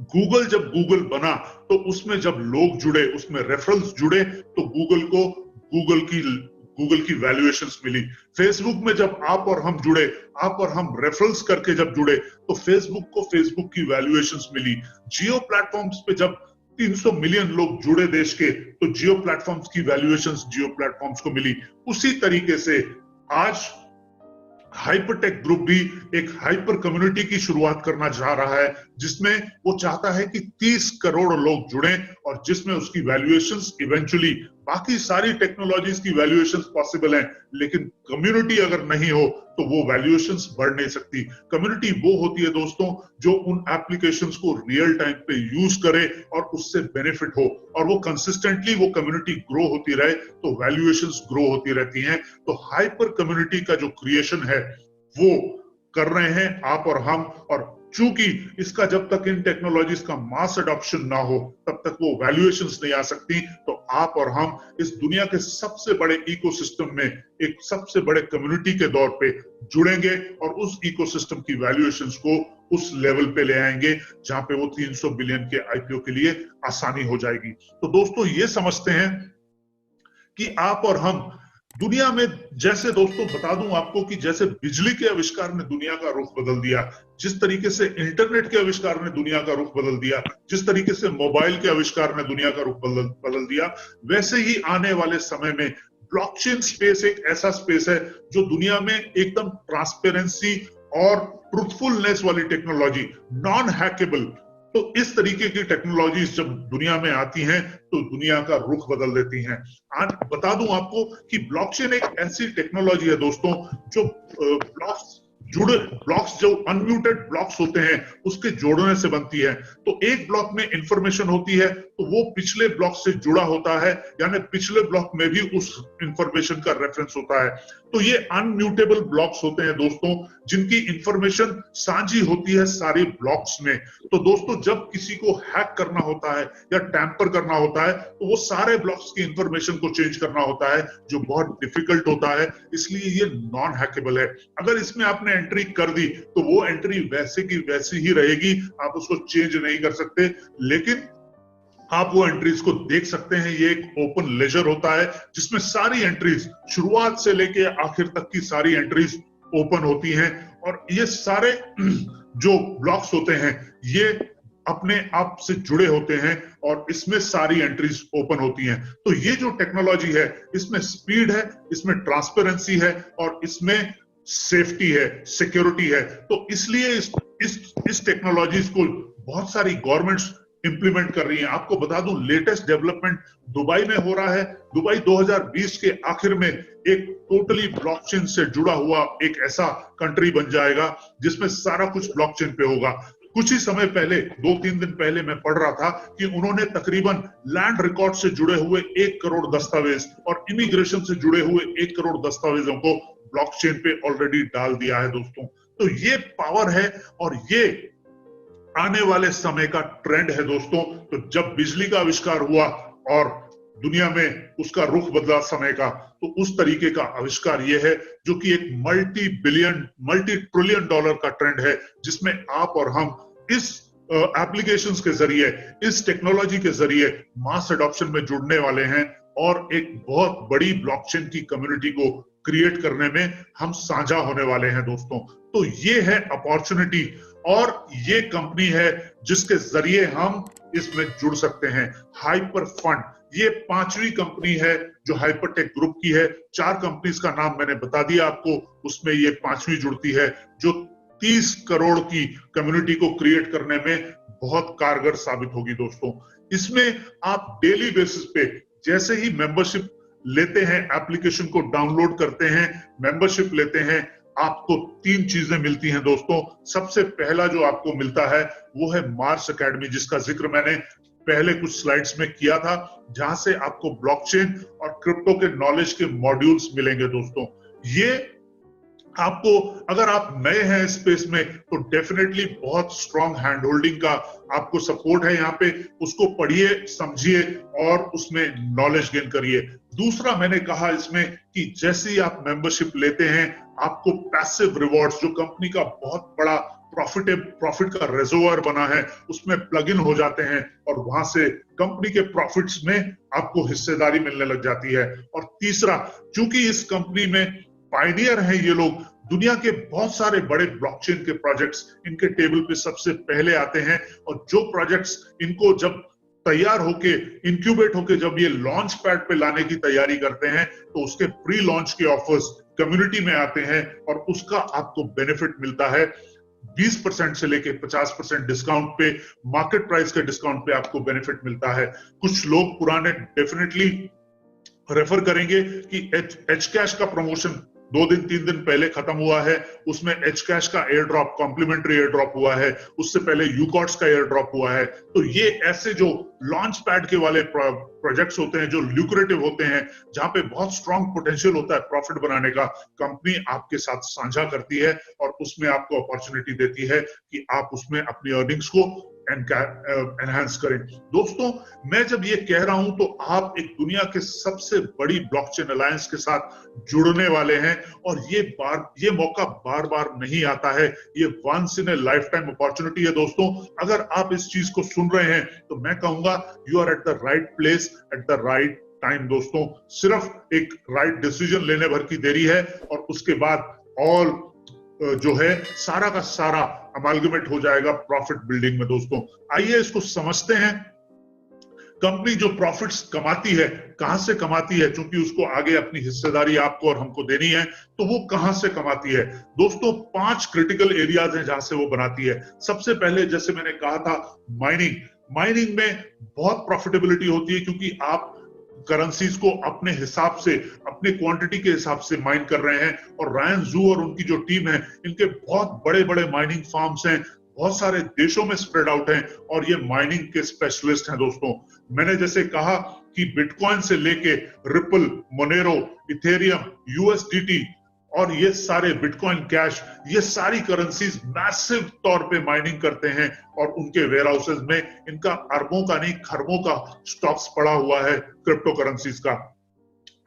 गूगल जब गूगल बना तो उसमें जब लोग जुड़े, उसमें रेफरल्स जुड़े, तो गूगल की वैल्यूएशंस मिली। फेसबुक में जब आप और हम जुड़े, आप और हम रेफरल्स करके जब जुड़े, तो फेसबुक को फेसबुक की वैल्यूएशंस मिली। जियो प्लेटफॉर्म्स पे जब 300 मिलियन लोग जुड़े देश के, तो जियो प्लेटफॉर्म्स की वैल्यूएशंस जियो प्लेटफॉर्म्स को मिली। उसी तरीके से आज हाइपरटेक ग्रुप भी एक हाइपर कम्युनिटी की शुरुआत करना चाह रहा है, जिसमें वो चाहता है कि 30 करोड़ लोग जुड़ें और जिसमें उसकी वैल्यूएशंस इवेंचुअली, बाकी सारी टेक्नोलॉजीज की वैल्यूएशंस पॉसिबल हैं, लेकिन कम्युनिटी अगर नहीं हो तो वो वैल्यूएशंस बढ़ नहीं सकती। कम्युनिटी वो होती है दोस्तों जो उन एप्लीकेशंस को रियल टाइम पे यूज करे और उससे बेनिफिट हो, और वो कंसिस्टेंटली वो कम्युनिटी ग्रो होती रहे तो वैल्यूएशंस ग्रो होती रहती हैं। तो हाइपर कम्युनिटी का जो क्रिएशन है वो कर रहे हैं आप और हम, और चूंकि इसका जब तक इन टेक्नोलॉजीज का मास अडॉप्शन ना हो तब तक वो वैल्यूएशंस नहीं आ सकती। तो आप और हम इस दुनिया के सबसे बड़े इकोसिस्टम में एक सबसे बड़े कम्युनिटी के दौर पे जुड़ेंगे और उस इकोसिस्टम की वैल्यूएशंस को उस लेवल पे ले आएंगे जहां पे वो 300 बिलियन के आईपीओ के लिए आसानी हो जाएगी। तो दोस्तों ये समझते हैं कि आप और हम दुनिया में, जैसे दोस्तों बता दूं आपको कि जैसे बिजली के आविष्कार ने दुनिया का रुख बदल दिया, जिस तरीके से इंटरनेट के आविष्कार ने दुनिया का रुख बदल दिया, जिस तरीके से मोबाइल के आविष्कार ने दुनिया का रुख बदल दिया, वैसे ही आने वाले समय में ब्लॉकचेन स्पेस एक ऐसा स्पेस है जो दुनिया में एकदम ट्रांसपेरेंसी और ट्रूथफुलनेस वाली टेक्नोलॉजी, नॉन हैकेबल, तो इस तरीके की टेक्नोलॉजीज जब दुनिया में आती हैं तो दुनिया का रुख बदल देती हैं। आज बता दूं आपको कि ब्लॉकचेन एक ऐसी टेक्नोलॉजी है दोस्तों जो ब्लॉक्स जो अनम्यूटेड ब्लॉक्स होते हैं उसके जोड़ने से बनती है। तो एक ब्लॉक में इंफॉर्मेशन होती है तो वो पिछले ब्लॉक से जुड़ा होता है, यानी पिछले ब्लॉक में भी उस इंफॉर्मेशन का रेफरेंस होता है। तो ये अनम्यूटेबल ब्लॉक्स होते हैं दोस्तों, जिनकी इंफॉर्मेशन साझी होती है सारे ब्लॉक्स में। तो दोस्तों जब किसी को हैक करना होता है या टैंपर करना होता है तो वो सारे ब्लॉक्स की इंफॉर्मेशन को चेंज करना होता है, जो बहुत डिफिकल्ट होता है, इसलिए ये नॉन हैकेबल है। अगर इसमें आपने एंट्री कर दी तो वो एंट्री वैसे की वैसी ही रहेगी, आप उसको चेंज नहीं कर सकते, लेकिन आप वो एंट्रीज को देख सकते हैं। ये एक ओपन लेजर होता है जिसमें सारी एंट्रीज शुरुआत से लेके आखिर तक की सारी एंट्रीज ओपन होती हैं, और ये सारे जो ब्लॉक्स होते हैं ये अपने आप से जुड़े होते हैं और इसमें सारी एंट्रीज ओपन होती हैं। तो ये जो टेक्नोलॉजी है इसमें स्पीड है, इसमें ट्रांसपेरेंसी है और इसमें सेफ्टी है, सिक्योरिटी है। तो इसलिए इस टेक्नोलॉजीज को बहुत सारी गवर्नमेंट्स इंप्लीमेंट कर रही हैं। आपको बता दूं लेटेस्ट डेवलपमेंट दुबई में हो रहा है। दुबई 2020 के आखिर में एक टोटली ब्लॉकचेन से जुड़ा हुआ एक ऐसा कंट्री बन जाएगा जिसमें सारा कुछ ब्लॉकचेन पे होगा। कुछ ही समय पहले, 2-3 दिन पहले मैं पढ़ रहा था कि उन्होंने तकरीबन लैंड रिकॉर्ड से जुड़े हुए 1 करोड़ दस्तावेज और इमिग्रेशन से जुड़े हुए 1 करोड़ दस्तावेजों को ब्लॉकचेन पे ऑलरेडी डाल दिया है दोस्तों। तो ये पावर है और ये आने वाले समय का ट्रेंड है दोस्तों। तो जब बिजली का आविष्कार हुआ और दुनिया में उसका रुख बदला समय का, तो उस तरीके का आविष्कार यह है जो कि एक मल्टी ट्रिलियन डॉलर का ट्रेंड है, जिसमें आप और हम इस एप्लीकेशंस के जरिए, इस टेक्नोलॉजी के जरिए मास अडॉप्शन में जुड़ने वाले हैं और एक बहुत बड़ी ब्लॉकचेन की कम्युनिटी को क्रिएट करने में हम साझा होने वाले हैं दोस्तों। तो ये है अपॉर्चुनिटी और ये कंपनी है जिसके जरिए हम इसमें जुड़ सकते हैं। हाइपर फंड ये 5वीं कंपनी है जो हाइपरटेक ग्रुप की है। 4 कंपनीज का नाम मैंने बता दिया आपको, उसमें ये 5वीं जुड़ती है जो 30 करोड़ की कम्युनिटी को क्रिएट करने में बहुत कारगर साबित होगी दोस्तों। इसमें आप डेली बेसिस पे जैसे ही मेंबरशिप लेते हैं, एप्लीकेशन को डाउनलोड करते हैं, मेंबरशिप लेते हैं, आपको 3 चीजें मिलती हैं दोस्तों। सबसे पहला जो आपको मिलता है वो है मार्स एकेडमी, जिसका जिक्र मैंने पहले कुछ स्लाइड्स में किया था, जहां से आपको ब्लॉकचेन और क्रिप्टो के नॉलेज के मॉड्यूल्स मिलेंगे दोस्तों। ये आपको, अगर आप नए हैं स्पेस में, तो डेफिनेटली बहुत स्ट्रॉन्ग हैंड होल्डिंग का आपको सपोर्ट है यहाँ पे। उसको पढ़िए, समझिए और उसमें नॉलेज गेन करिए। दूसरा मैंने कहा इसमें कि जैसे ही आप मेंबरशिप लेते हैं आपको पैसिव रिवॉर्ड्स, जो कंपनी का बहुत बड़ा प्रॉफिट का रिजर्वायर बना है, उसमें प्लग इन हो जाते हैं और वहां से कंपनी के प्रॉफिट्स में आपको हिस्सेदारी मिलने लग जाती है। और तीसरा, चूंकि इस कंपनी में पायनियर है ये लोग, दुनिया के बहुत सारे बड़े ब्लॉकचेन के प्रोजेक्ट्स इनके टेबल पे सबसे पहले आते हैं और जो प्रोजेक्ट्स इनको जब तैयार होके, इंक्यूबेट होके जब ये लॉन्च पैड पे लाने की तैयारी करते हैं तो उसके प्री लॉन्च के ऑफर्स कम्युनिटी में आते हैं और उसका आपको बेनिफिट मिलता है 20% से लेके 50% डिस्काउंट पे, मार्केट प्राइस के डिस्काउंट पे आपको बेनिफिट मिलता है। कुछ लोग पुराने डेफिनेटली रेफर करेंगे कि एच कैश का प्रमोशन 2 दिन 3 दिन पहले खत्म हुआ है, उसमें एच कैश का air drop, complimentary air drop हुआ है, उससे पहले यूकॉट्स का एयर ड्रॉप हुआ है। तो ये ऐसे जो लॉन्च पैड के वाले प्रोजेक्ट्स होते हैं जो ल्यूक्रेटिव होते हैं, जहां पे बहुत स्ट्रॉन्ग पोटेंशियल होता है प्रॉफिट बनाने का, कंपनी आपके साथ साझा करती है और उसमें आपको अपॉर्चुनिटी देती है कि आप उसमें अपनी अर्निंग्स को एनहांस करें। दोस्तों, मैं जब ये कह रहा हूं तो आप एक दुनिया के सबसे बड़ी ब्लॉकचेन अलायंस के साथ जुड़ने वाले हैं और ये मौका बार बार नहीं आता है। ये once in a lifetime opportunity है दोस्तों। अगर आप इस चीज को सुन रहे हैं तो मैं कहूंगा you are at the right place at the right time. दोस्तों, सिर्फ एक राइट डिसीजन लेने भर की देरी है और उसके बाद ऑल जो है सारा का सारा अमालगमेट हो जाएगा प्रॉफिट बिल्डिंग में। दोस्तों, आइए इसको समझते हैं। कंपनी जो प्रॉफिट्स कमाती है, कहां से कमाती है, क्योंकि उसको आगे अपनी हिस्सेदारी आपको और हमको देनी है, तो वो कहां से कमाती है। दोस्तों, 5 क्रिटिकल एरियाज हैं जहां से वो बनाती है। सबसे पहले, जैसे मैंने कहा था, माइनिंग में बहुत प्रॉफिटेबिलिटी होती है क्योंकि आप करेंसीज को अपने हिसाब से, अपने क्वांटिटी के हिसाब से माइन कर रहे हैं। और रायन जू और उनकी जो टीम है, इनके बहुत बड़े बड़े माइनिंग फार्म्स हैं, बहुत सारे देशों में स्प्रेड आउट हैं और ये माइनिंग के स्पेशलिस्ट हैं। दोस्तों, मैंने जैसे कहा कि बिटकॉइन से लेके रिपल, मोनेरो, इथेरियम, यूएसडीटी और ये सारे बिटकॉइन कैश, ये सारी करेंसीज मैसिव तौर पे माइनिंग करते हैं और उनके वेयर हाउसेज में इनका अरबों का नहीं खरबों का स्टॉक्स पड़ा हुआ है क्रिप्टो करेंसीज का।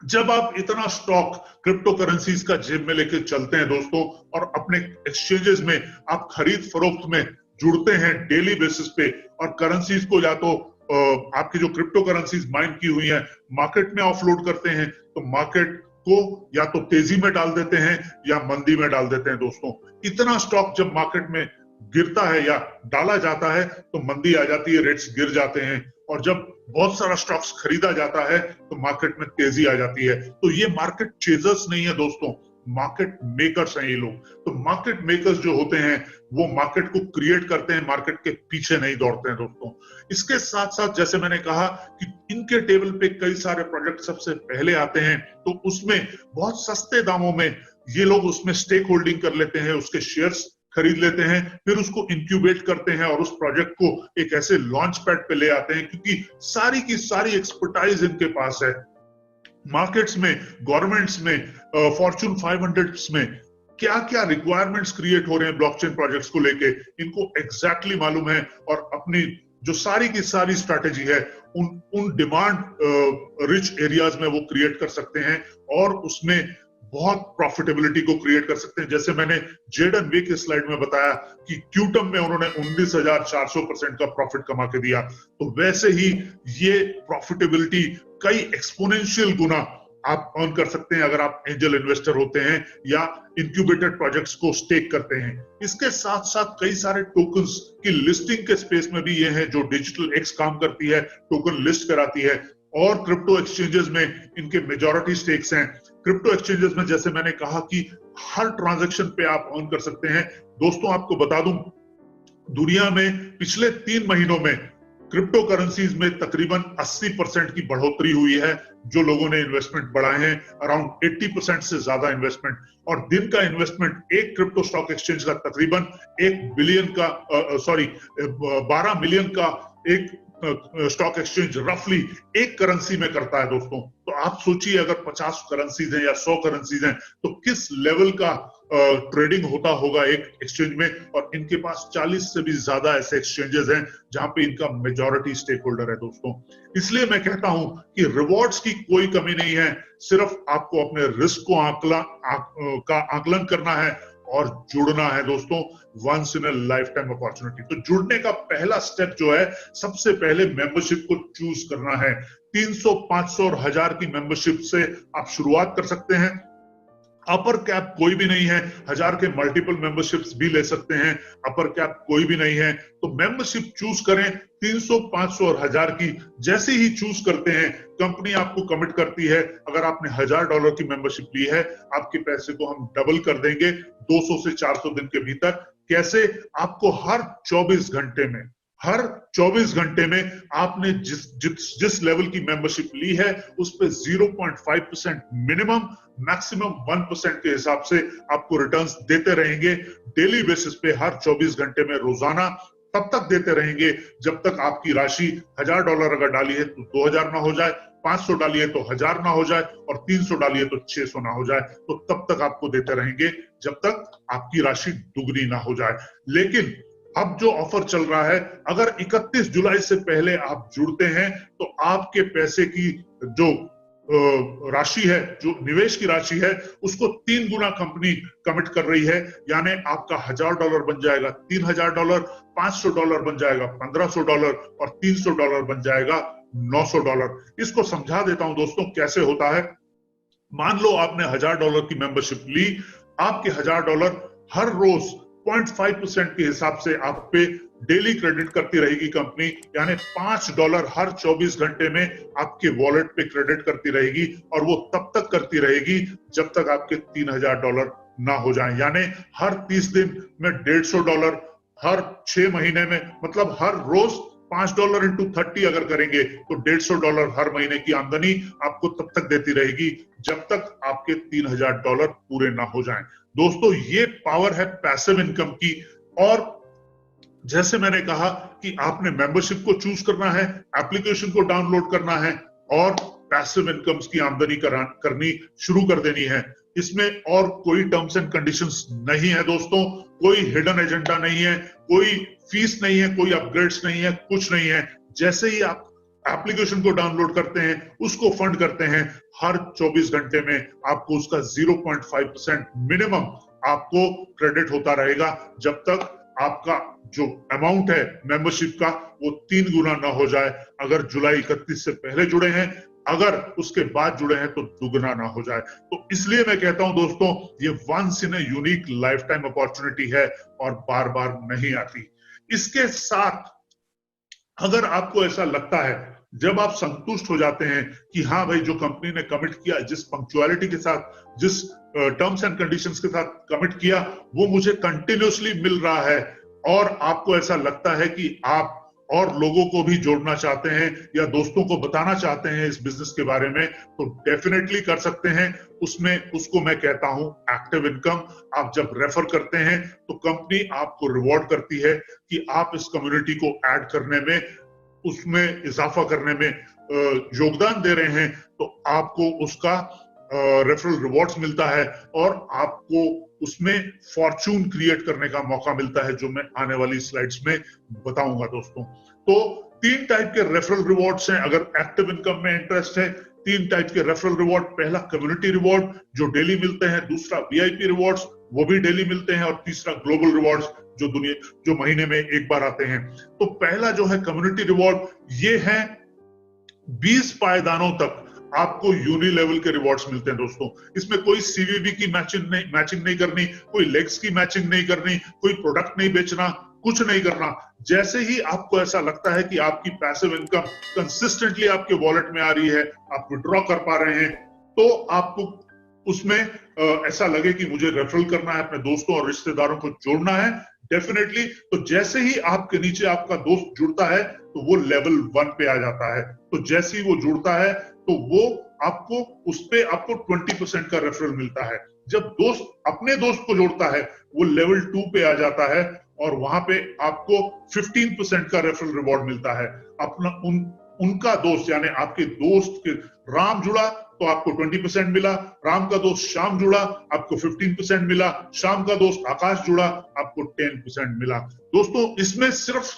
जब आप इतना स्टॉक क्रिप्टो करेंसीज का जेब में लेके चलते हैं दोस्तों और अपने एक्सचेंजेस में आप खरीद फरोख्त में जुड़ते हैं डेली बेसिस पे और करेंसीज को या तो आपकी जो क्रिप्टो करेंसीज माइन की हुई है मार्केट में ऑफलोड करते हैं, तो मार्केट को या तो तेजी में डाल देते हैं या मंदी में डाल देते हैं। दोस्तों, इतना स्टॉक जब मार्केट में गिरता है या डाला जाता है तो मंदी आ जाती है, रेट्स गिर जाते हैं। और जब बहुत सारा स्टॉक्स खरीदा जाता है तो मार्केट में तेजी आ जाती है। तो ये मार्केट चेजर्स नहीं है दोस्तों, मार्केट मेकर्स हैं ये लोग। तो मार्केट मेकर्स जो होते हैं वो मार्केट को क्रिएट करते हैं, मार्केट के पीछे नहीं दौड़ते हैं। दोस्तों, इसके साथ साथ जैसे मैंने कहा कि इनके टेबल पे कई सारे प्रोजेक्ट सबसे पहले आते हैं, तो उसमें बहुत सस्ते दामों में ये लोग उसमें स्टेक होल्डिंग कर लेते हैं, उसके शेयर्स खरीद लेते हैं, फिर उसको इंक्यूबेट करते हैं और उस प्रोजेक्ट को एक ऐसे लॉन्च पैड पे ले आते हैं क्योंकि सारी की सारी एक्सपर्टाइज इनके पास है। मार्केट्स में, गवर्नमेंट्स में, फॉर्च्यून 500 में क्या क्या रिक्वायरमेंट्स क्रिएट हो रहे हैं ब्लॉकचेन प्रोजेक्ट्स को लेके, इनको एग्जैक्टली मालूम है और अपनी जो सारी की सारी स्ट्रैटेजी है उन डिमांड रिच एरियाज में वो क्रिएट कर सकते हैं और उसमें बहुत प्रॉफिटेबिलिटी को क्रिएट कर सकते हैं। जैसे मैंने जेडन वे के स्लाइड में बताया कि क्यूटम में उन्होंने 19,400% का प्रॉफिट कमा के दिया, तो वैसे ही ये प्रॉफिटेबिलिटी कई एक्सपोनेंशियल गुना आप अर्न कर सकते हैं अगर आप एंजल इन्वेस्टर होते हैं या इंक्यूबेटेड प्रोजेक्ट्स को स्टेक करते हैं। इसके साथ साथ कई सारे टोकन्स की लिस्टिंग के स्पेस में भी ये है जो डिजिटल एक्स काम करती है, टोकन लिस्ट कराती है और क्रिप्टो एक्सचेंजेस में इनके मेजॉरिटी स्टेक्स हैं। क्रिप्टो एक्सचेंजेस में जैसे मैंने कहा कि हर ट्रांजैक्शन पे आप अर्न कर सकते हैं। दोस्तों, आपको बता दूं, दुनिया में पिछले 3 महीनों में क्रिप्टो करेंसीज में तकरीबन 80% की बढ़ोतरी हुई है। जो लोगों ने इन्वेस्टमेंट बढ़ाए हैं अराउंड 80% से ज्यादा इन्वेस्टमेंट, और दिन का इन्वेस्टमेंट एक क्रिप्टो स्टॉक एक्सचेंज का तकरीबन 12 मिलियन का एक स्टॉक एक्सचेंज रफली एक करेंसी में करता है। दोस्तों, तो आप सोचिए अगर 50 करेंसीज हैं या 100 करेंसीज हैं तो किस लेवल का ट्रेडिंग होता होगा एक एक्सचेंज में। और इनके पास 40 से भी ज्यादा ऐसे एक्सचेंजेस हैं जहां पे इनका मेजॉरिटी स्टेक होल्डर है। दोस्तों, इसलिए मैं कहता हूं कि रिवॉर्ड्स की कोई कमी नहीं है, सिर्फ आपको अपने रिस्क को आकलन करना है और जुड़ना है। दोस्तों, once in a lifetime opportunity. तो जुड़ने का पहला स्टेप जो है, सबसे पहले मेंबरशिप को चूज करना है। 300, 500 और 1000 की मेंबरशिप से आप शुरुआत कर सकते हैं। अपर कैप कोई भी नहीं है, 1000 के मल्टीपल मेंबरशिप्स भी ले सकते हैं, अपर कैप कोई भी नहीं है। तो मेंबरशिप चूज करें 300, 500 और 1000 की। जैसे ही चूज करते हैं कंपनी आपको कमिट करती है, अगर आपने $1000 की मेंबरशिप ली है, आपके पैसे को हम डबल कर देंगे 200 से 400 दिन के भीतर। कैसे? आपको हर 24 घंटे में आपने जिस लेवल की मेंबरशिप ली है उस पे 0.5% मिनिमम, मैक्सिमम 1% के हिसाब से आपको रिटर्न्स देते रहेंगे डेली बेसिस पे, हर 24 घंटे में, रोजाना तब तक देते रहेंगे जब तक आपकी राशि $1000 अगर डाली है तो 2000 ना हो जाए, 500 डाली है तो 1000 ना हो जाए, और 300 डाली है तो 600 ना हो जाए। तो तब तक आपको देते रहेंगे जब तक आपकी राशि दुगनी ना हो जाए। लेकिन अब जो ऑफर चल रहा है, अगर 31 जुलाई से पहले आप जुड़ते हैं तो आपके पैसे की जो राशि है, जो निवेश की राशि है, उसको 3 गुना कंपनी कमिट कर रही है। यानी आपका $1000 बन जाएगा $3000, $500 बन जाएगा $1500 और $300 बन जाएगा $900। इसको समझा देता हूं दोस्तों कैसे होता है। मान लो आपने $1000 की मेंबरशिप ली, आपके $1000 हर रोज 0.5% के हिसाब से आप पे डेली क्रेडिट करती रहेगी कंपनी, यानी $5 हर 24 घंटे में आपके वॉलेट पे क्रेडिट करती रहेगी, और वो तब तक करती रहेगी जब तक आपके $3000 ना हो जाएं। यानी हर 30 दिन में $150, हर 6 महीने में, मतलब हर रोज $5 इंटू 30 अगर करेंगे तो $150 हर महीने की आमदनी आपको तब तक देती रहेगी जब तक आपके $3000 पूरे ना हो जाएं। दोस्तों, ये पावर है पैसिव इनकम की। और जैसे मैंने कहा कि आपने मेंबरशिप को चूज करना है, एप्लीकेशन को डाउनलोड करना है और पैसिव इनकम्स की आमदनी करनी शुरू कर देनी है। इसमें और कोई टर्म्स एंड कंडीशंस नहीं है दोस्तों, कोई हिडन एजेंडा नहीं है, कोई फीस नहीं है, कोई अपग्रेड्स नहीं है, कुछ नहीं है। जैसे ही आप एप्लीकेशन को डाउनलोड करते हैं, उसको फंड करते हैं, हर 24 घंटे में आपको उसका 0.5% मिनिमम आपको क्रेडिट होता रहेगा जब तक आपका जो अमाउंट है मेंबरशिप का वो 3 गुना ना हो जाए। अगर जुलाई 31 से पहले जुड़े हैं, अगर उसके बाद जुड़े हैं तो दुगना ना हो जाए। तो इसलिए मैं कहता हूं दोस्तों, ये once in a unique lifetime opportunity है और बार बार नहीं आती। इसके साथ अगर आपको ऐसा लगता है, जब आप संतुष्ट हो जाते हैं कि हाँ भाई, जो कंपनी ने कमिट किया, जिस पंक्चुअलिटी के साथ, जिस टर्म्स एंड कंडीशंस के साथ कमिट किया, वो मुझे कंटिन्यूअसली मिल रहा है, और आपको ऐसा लगता है कि आप और लोगों को भी जोड़ना चाहते हैं या दोस्तों को बताना चाहते हैं इस बिजनेस के बारे में, तो डेफिनेटली कर सकते हैं। उसको मैं कहता हूं एक्टिव इनकम। आप जब रेफर करते हैं तो कंपनी आपको रिवॉर्ड करती है कि आप इस कम्युनिटी को ऐड करने में, उसमें इजाफा करने में योगदान दे रहे हैं, तो आपको उसका रेफरल रिवॉर्ड्स मिलता है और आपको उसमें फॉर्चून क्रिएट करने का मौका मिलता है, जो मैं आने वाली स्लाइड्स में बताऊंगा दोस्तों। तो 3 टाइप के रेफरल रिवॉर्ड्स हैं। अगर एक्टिव इनकम में इंटरेस्ट है, 3 टाइप के रेफरल रिवॉर्ड। पहला कम्युनिटी रिवॉर्ड जो डेली मिलते हैं, दूसरा वीआईपी रिवॉर्ड्स वो भी डेली मिलते हैं, और तीसरा ग्लोबल रिवॉर्ड्स जो महीने में एक बार आते हैं। तो पहला जो है कम्युनिटी रिवॉर्ड, ये है 20 पायदानों तक आपको यूनि लेवल के रिवॉर्ड्स मिलते हैं दोस्तों। इसमें कोई सीवीवी की मैचिंग नहीं करनी, कोई लेग्स की मैचिंग नहीं करनी, कोई प्रोडक्ट नहीं बेचना, कुछ नहीं करना। जैसे ही आपको ऐसा लगता है कि आपकी पैसिव इनकम कंसिस्टेंटली आपके वॉलेट में आ रही है, आप विड्रॉ कर पा रहे हैं, तो आपको उसमें ऐसा लगे कि मुझे रेफरल करना है, अपने दोस्तों और रिश्तेदारों को जोड़ना है, डेफिनेटली। तो जैसे ही आपके नीचे आपका दोस्त जुड़ता है तो वो लेवल 1 पे आ जाता है। तो जैसे ही वो जुड़ता है तो वो आपको उस पे आपको 20% का रेफरल मिलता है। जब दोस्त अपने दोस्त को जोड़ता है वो लेवल 2 पे आ जाता है और वहां पे आपको 15% का रेफरल रिवॉर्ड मिलता है। अपना उनका दोस्त यानी आपके दोस्त के राम जुड़ा तो आपको 20% मिला, राम का दोस्त श्याम जुड़ा आपको 15% मिला, श्याम का दोस्त आकाश जुड़ा आपको 10% मिला। दोस्तों, इसमें सिर्फ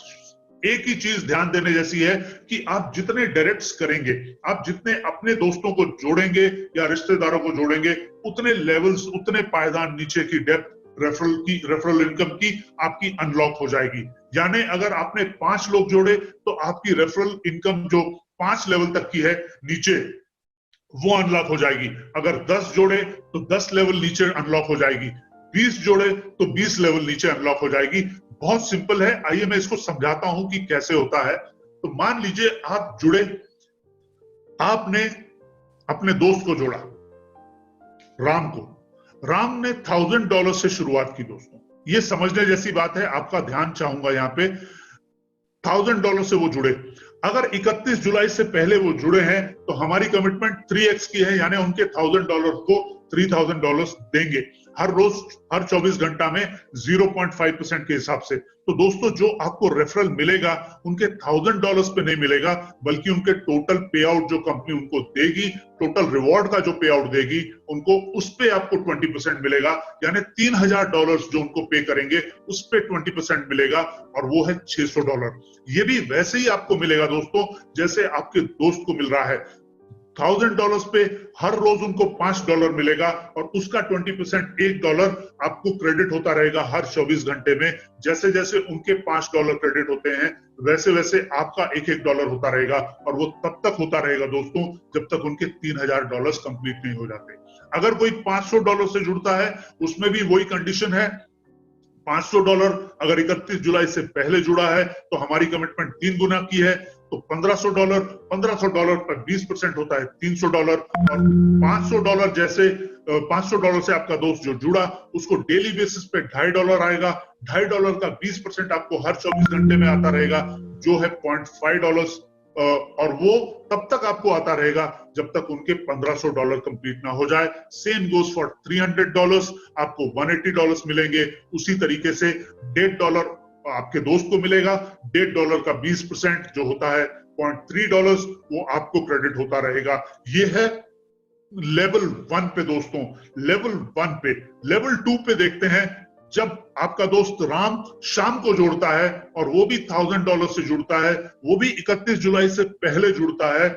एक ही चीज ध्यान देने जैसी है कि आप जितने डायरेक्ट्स करेंगे, आप जितने अपने दोस्तों को जोड़ेंगे या रिश्तेदारों को जोड़ेंगे, उतने लेवल्स, उतने पायदान नीचे की डेप्थ रेफरल इनकम की आपकी अनलॉक हो जाएगी। यानी अगर आपने 5 लोग जोड़े तो आपकी रेफरल इनकम जो 5 लेवल तक की है नीचे, वो अनलॉक हो जाएगी। अगर 10 जोड़े तो 10 लेवल नीचे अनलॉक हो जाएगी, 20 जोड़े तो 20 लेवल नीचे अनलॉक हो जाएगी। बहुत सिंपल है, आइए मैं इसको समझाता हूं कि कैसे होता है। तो मान लीजिए आप जुड़े, आपने अपने दोस्त को जोड़ा, राम को। राम ने $1000 से शुरुआत की दोस्तों, ये समझने जैसी बात है, आपका ध्यान चाहूंगा यहाँ पे। $1000 से वो जुड़े, अगर 31 जुलाई से पहले वो जुड़े हैं तो हमारी कमिटमेंट 3x की है, यानी उनके $1000 को $3000 देंगे हर रोज, हर 24 घंटा में 0.5% के हिसाब से। तो दोस्तों जो आपको रेफरल मिलेगा उनके $1000 पे नहीं मिलेगा, बल्कि उनके टोटल पे आउट जो कंपनी उनको देगी, टोटल रिवॉर्ड का जो पे आउट देगी उनको, उस पे आपको 20% मिलेगा। यानी $3000 जो उनको पे करेंगे उस पे 20% मिलेगा, और वो है $600। ये भी वैसे ही आपको मिलेगा दोस्तों जैसे आपके दोस्त को मिल रहा है। $1000 पे हर रोज उनको $5 मिलेगा, और उसका 20% $1 आपको क्रेडिट होता रहेगा हर 24 घंटे में। जैसे जैसे उनके $5 क्रेडिट होते हैं वैसे वैसे आपका $1 होता रहेगा, और वो तब तक होता रहेगा दोस्तों जब तक उनके $3000 कंप्लीट नहीं हो जाते। अगर कोई $500 से जुड़ता है उसमें भी वही कंडीशन है। $500 अगर 31 जुलाई से पहले जुड़ा है तो हमारी कमिटमेंट 3 गुना की है, तो $1500 पर 20% होता है $300। और $500 जैसे $500 से आपका दोस्त जो जुड़ा उसको डेली बेसिस पे $2.5 आएगा। $2.5 का 20% आपको हर 24 घंटे में आता रहेगा, जो है $0.5। और वो तब तक आपको आता रहेगा जब तक उनके $1500 कंप्लीट ना हो जाए। सेम गोज फॉर $300, आपको $180 मिलेंगे। उसी तरीके से $1.5 आपके दोस्त को मिलेगा, $1.5 का 20% जो होता है $0.3, वो आपको क्रेडिट होता रहेगा। ये है लेवल 1 पे दोस्तों। लेवल 1 पे, लेवल 2 पे देखते हैं। जब आपका दोस्त राम शाम को जुड़ता है और वो भी $1000 से जुड़ता है, वो भी 31 जुलाई से पहले जुड़ता है,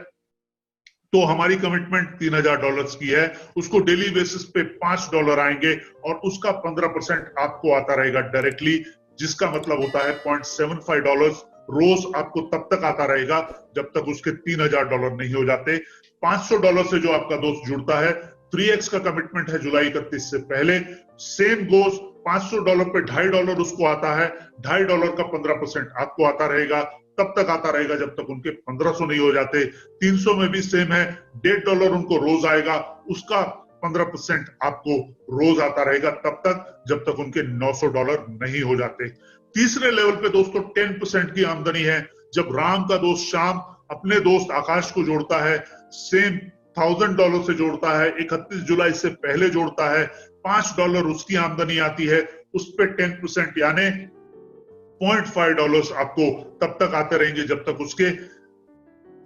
तो हमारी कमिटमेंट $3000 की है। उसको डेली बेसिस पे $5 आएंगे, और उसका 15% आपको आता रहेगा डायरेक्टली, जिसका मतलब होता है $0.75 रोज आपको तब तक आता रहेगा जब तक उसके $3000 नहीं हो जाते। $500 से जो आपका दोस्त जुड़ता है, 3x का कमिटमेंट है जुलाई 31 से पहले। सेम गोज $500 पे $2.5 उसको आता है, $2.5 का 15% आपको आता रहेगा, तब तक आता रहेगा जब तक उनके 1500 नहीं हो जाते। 300 में भी सेम है, $1.5 उनको रोज आएगा, उसका 15% आपको रोज आता रहेगा तब तक जब तक उनके $900 नहीं हो जाते। तीसरे लेवल पे दोस्तों 10% की आमदनी है। जब राम का दोस्त शाम अपने दोस्त आकाश को जोड़ता है, सेम $1000 से जोड़ता है, 31 जुलाई से पहले जोड़ता है, $5 उसकी आमदनी आती है, उस पे 10% यानी $0.5 आपको तब तक आते रहेंगे जब तक उसके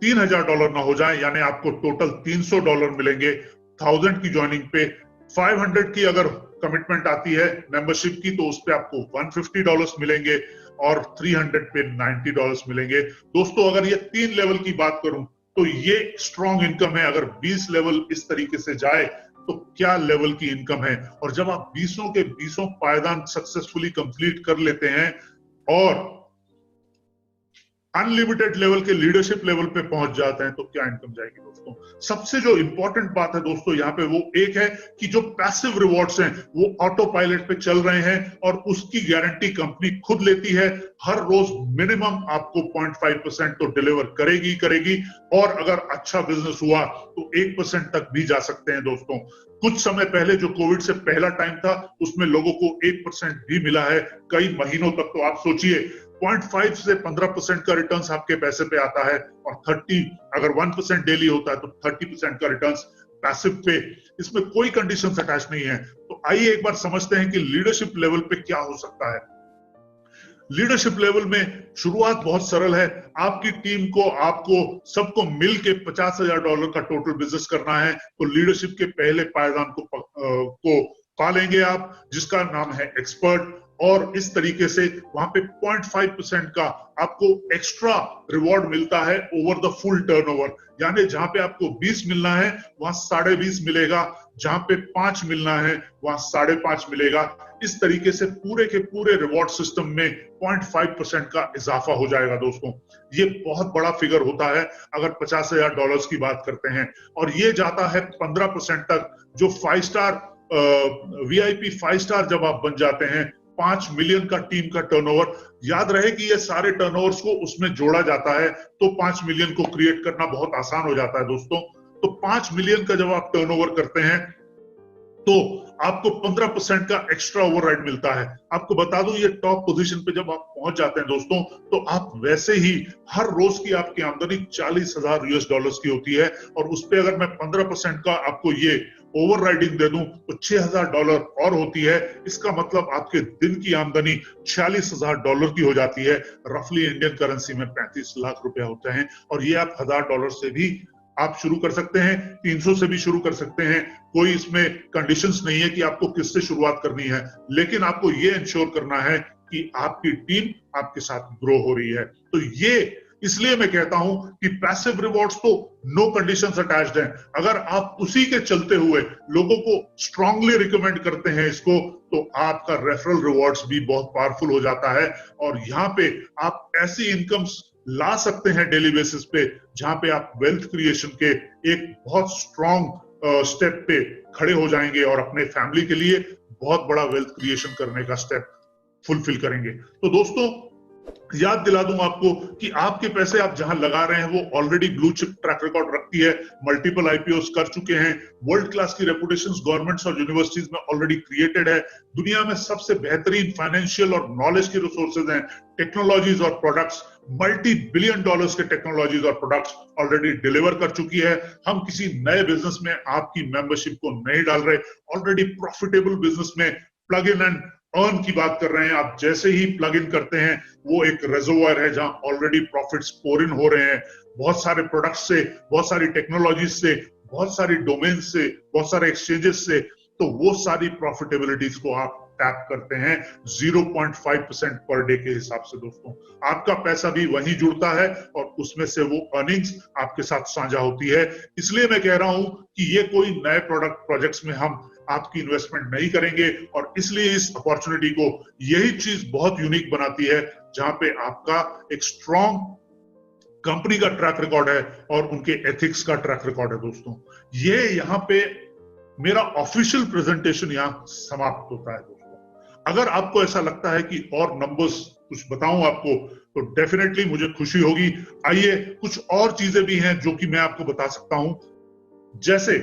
$3000 ना हो जाए, यानी आपको टोटल $300 मिलेंगे 1000 की ज्वाइनिंग पे। 500 की अगर कमिटमेंट आती है मेंबरशिप की तो उस पे आपको $150 मिलेंगे, और 300 पे $90 मिलेंगे। दोस्तों अगर ये 3 लेवल की बात करूं तो ये स्ट्रॉन्ग इनकम है। अगर 20 लेवल इस तरीके से जाए तो क्या लेवल की इनकम है। और जब आप 20 के 20 पायदान सक्सेसफुली कंप्लीट कर लेते हैं और अनलिमिटेड लेवल के लीडरशिप लेवल पे पहुंच जाते हैं, तो क्या इनकम जाएगी दोस्तों। सबसे जो इंपॉर्टेंट बात है दोस्तों यहाँ पे वो एक है कि जो पैसिव रिवॉर्ड्स हैं वो ऑटो पायलट पे चल रहे हैं, और उसकी गारंटी कंपनी खुद लेती है। हर रोज मिनिमम आपको 0.5% तो डिलीवर करेगी करेगी, और अगर अच्छा बिजनेस हुआ तो 1% तक भी जा सकते हैं दोस्तों। कुछ समय पहले जो कोविड से पहला टाइम था उसमें लोगों को 1% भी मिला है कई महीनों तक। तो आप सोचिए 0.5 से 15% का रिटर्न्स आपके पैसे पे आता है, और 30 अगर 1% डेली होता है तो 30% का रिटर्न्स पैसिव पे। इसमें कोई कंडीशंस अटैच नहीं है। तो आइए एक बार समझते हैं कि लीडरशिप लेवल पे क्या हो सकता है। लीडरशिप लेवल में शुरुआत बहुत सरल है। आपकी टीम को, आपको सबको मिल के $50,000 का टोटल बिजनेस करना है, तो लीडरशिप के पहले पायदान को पा लेंगे आप, जिसका नाम है एक्सपर्ट। और इस तरीके से वहां पे 0.5% का आपको एक्स्ट्रा रिवॉर्ड मिलता है ओवर द फुल टर्नओवर। यानी जहां पे आपको 20 मिलना है वहां 20.5 मिलेगा, जहां पे 5 मिलना है वहां 5.5 मिलेगा। इस तरीके से पूरे के पूरे रिवॉर्ड सिस्टम में 0.5% का इजाफा हो जाएगा दोस्तों। ये बहुत बड़ा फिगर होता है अगर $50,000 की बात करते हैं, और ये जाता है 15% तक। जो 5 स्टार VIP 5 स्टार जब आप बन जाते हैं, 5 मिलियन का टीम का टर्नओवर, याद रहे कि ये सारे टर्नओवर्स को उसमें जोड़ा जाता है, तो 5 मिलियन को क्रिएट करना बहुत आसान हो जाता है दोस्तों। तो 5 मिलियन का जब आप टर्नओवर करते हैं तो आपको 15% का एक्स्ट्रा ओवरराइड मिलता है। आपको बता दूं, ये टॉप पोजीशन पे जब आप पहुंच जाते हैं दोस्तों, तो आप वैसे ही हर रोज की आपकी आमदनी $40,000 की होती है, और उस पे अगर मैं 15% का आपको ये ओवरराइडिंग दे दूं तो $6,000 और होती है। इसका मतलब आपके दिन की आमदनी $46,000 की हो जाती है। रफली इंडियन करेंसी में 35 लाख रुपया होते हैं, और ये आप $1,000 से भी आप शुरू कर सकते हैं, 300 से भी शुरू कर सकते हैं। कोई इसमें कंडीशंस नहीं है कि आपको किससे शुरुआत करनी है, लेकिन आपको ये इंश्योर करना है कि आपकी टीम आपके साथ ग्रो हो रही है। तो ये इसलिए मैं कहता हूं कि पैसिव रिवॉर्ड्स तो नो कंडीशंस अटैच्ड हैं। अगर आप उसी के चलते हुए लोगों को स्ट्रांगली रिकमेंड करते हैं इसको, तो आपका रेफरल रिवॉर्ड्स भी बहुत पावरफुल हो जाता है, और यहाँ पे आप ऐसी इनकम्स ला सकते हैं डेली बेसिस पे, जहां पे आप वेल्थ क्रिएशन के एक बहुत स्ट्रॉन्ग स्टेप पे खड़े हो जाएंगे और अपने फैमिली के लिए बहुत बड़ा वेल्थ क्रिएशन करने का स्टेप फुलफिल करेंगे। तो दोस्तों, याद दिला दूं आपको कि आपके पैसे आप जहां लगा रहे हैं वो already blue chip track record रखती है, मल्टीपल IPOs कर चुके हैं, वर्ल्ड क्लास की रेपुटेशंस गवर्नमेंट्स और यूनिवर्सिटीज में ऑलरेडी क्रिएटेड है, दुनिया में सबसे बेहतरीन फाइनेंशियल और नॉलेज के रिसोर्सेज हैं, टेक्नोलॉजीज और प्रोडक्ट्स, $multi-billion के टेक्नोलॉजीज और प्रोडक्ट्स ऑलरेडी डिलीवर कर चुकी है। हम किसी नए बिजनेस में आपकी मेंबरशिप को नहीं डाल रहे, ऑलरेडी प्रॉफिटेबल बिजनेस में प्लग इन एंड अर्न की बात कर रहे हैं। आप जैसे ही प्लग इन करते हैं, वो एक रिजर्वोयर है जहां ऑलरेडी प्रॉफिट्स पोर इन हो रहे हैं, बहुत सारे प्रोडक्ट्स से, बहुत सारी टेक्नोलॉजीज से, बहुत सारी डोमेन से, बहुत सारे एक्सचेंजेस से। तो वो सारी प्रॉफिटेबिलिटीज को आप टैप करते हैं 0.5% पर डे के हिसाब से। दोस्तों, आपका पैसा भी वहीं जुड़ता है और उसमें से वो अर्निंग्स आपके साथ साझा होती है। इसलिए मैं कह रहा हूं कि ये कोई नए प्रोजेक्ट्स में हम आपकी इन्वेस्टमेंट नहीं करेंगे, और इसलिए इस अपॉर्चुनिटी को यही चीज बहुत यूनिक बनाती है, जहां पे आपका एक स्ट्रॉन्ग कंपनी का ट्रैक रिकॉर्ड है और उनके एथिक्स का ट्रैक रिकॉर्ड है। दोस्तों, ये यहाँ पे मेरा ऑफिशियल प्रेजेंटेशन यहाँ समाप्त होता है। दोस्तों, अगर आपको ऐसा लगता है कि और नंबर्स कुछ बताऊं आपको, तो डेफिनेटली मुझे खुशी होगी। आइए, कुछ और चीजें भी हैं जो कि मैं आपको बता सकता हूं। जैसे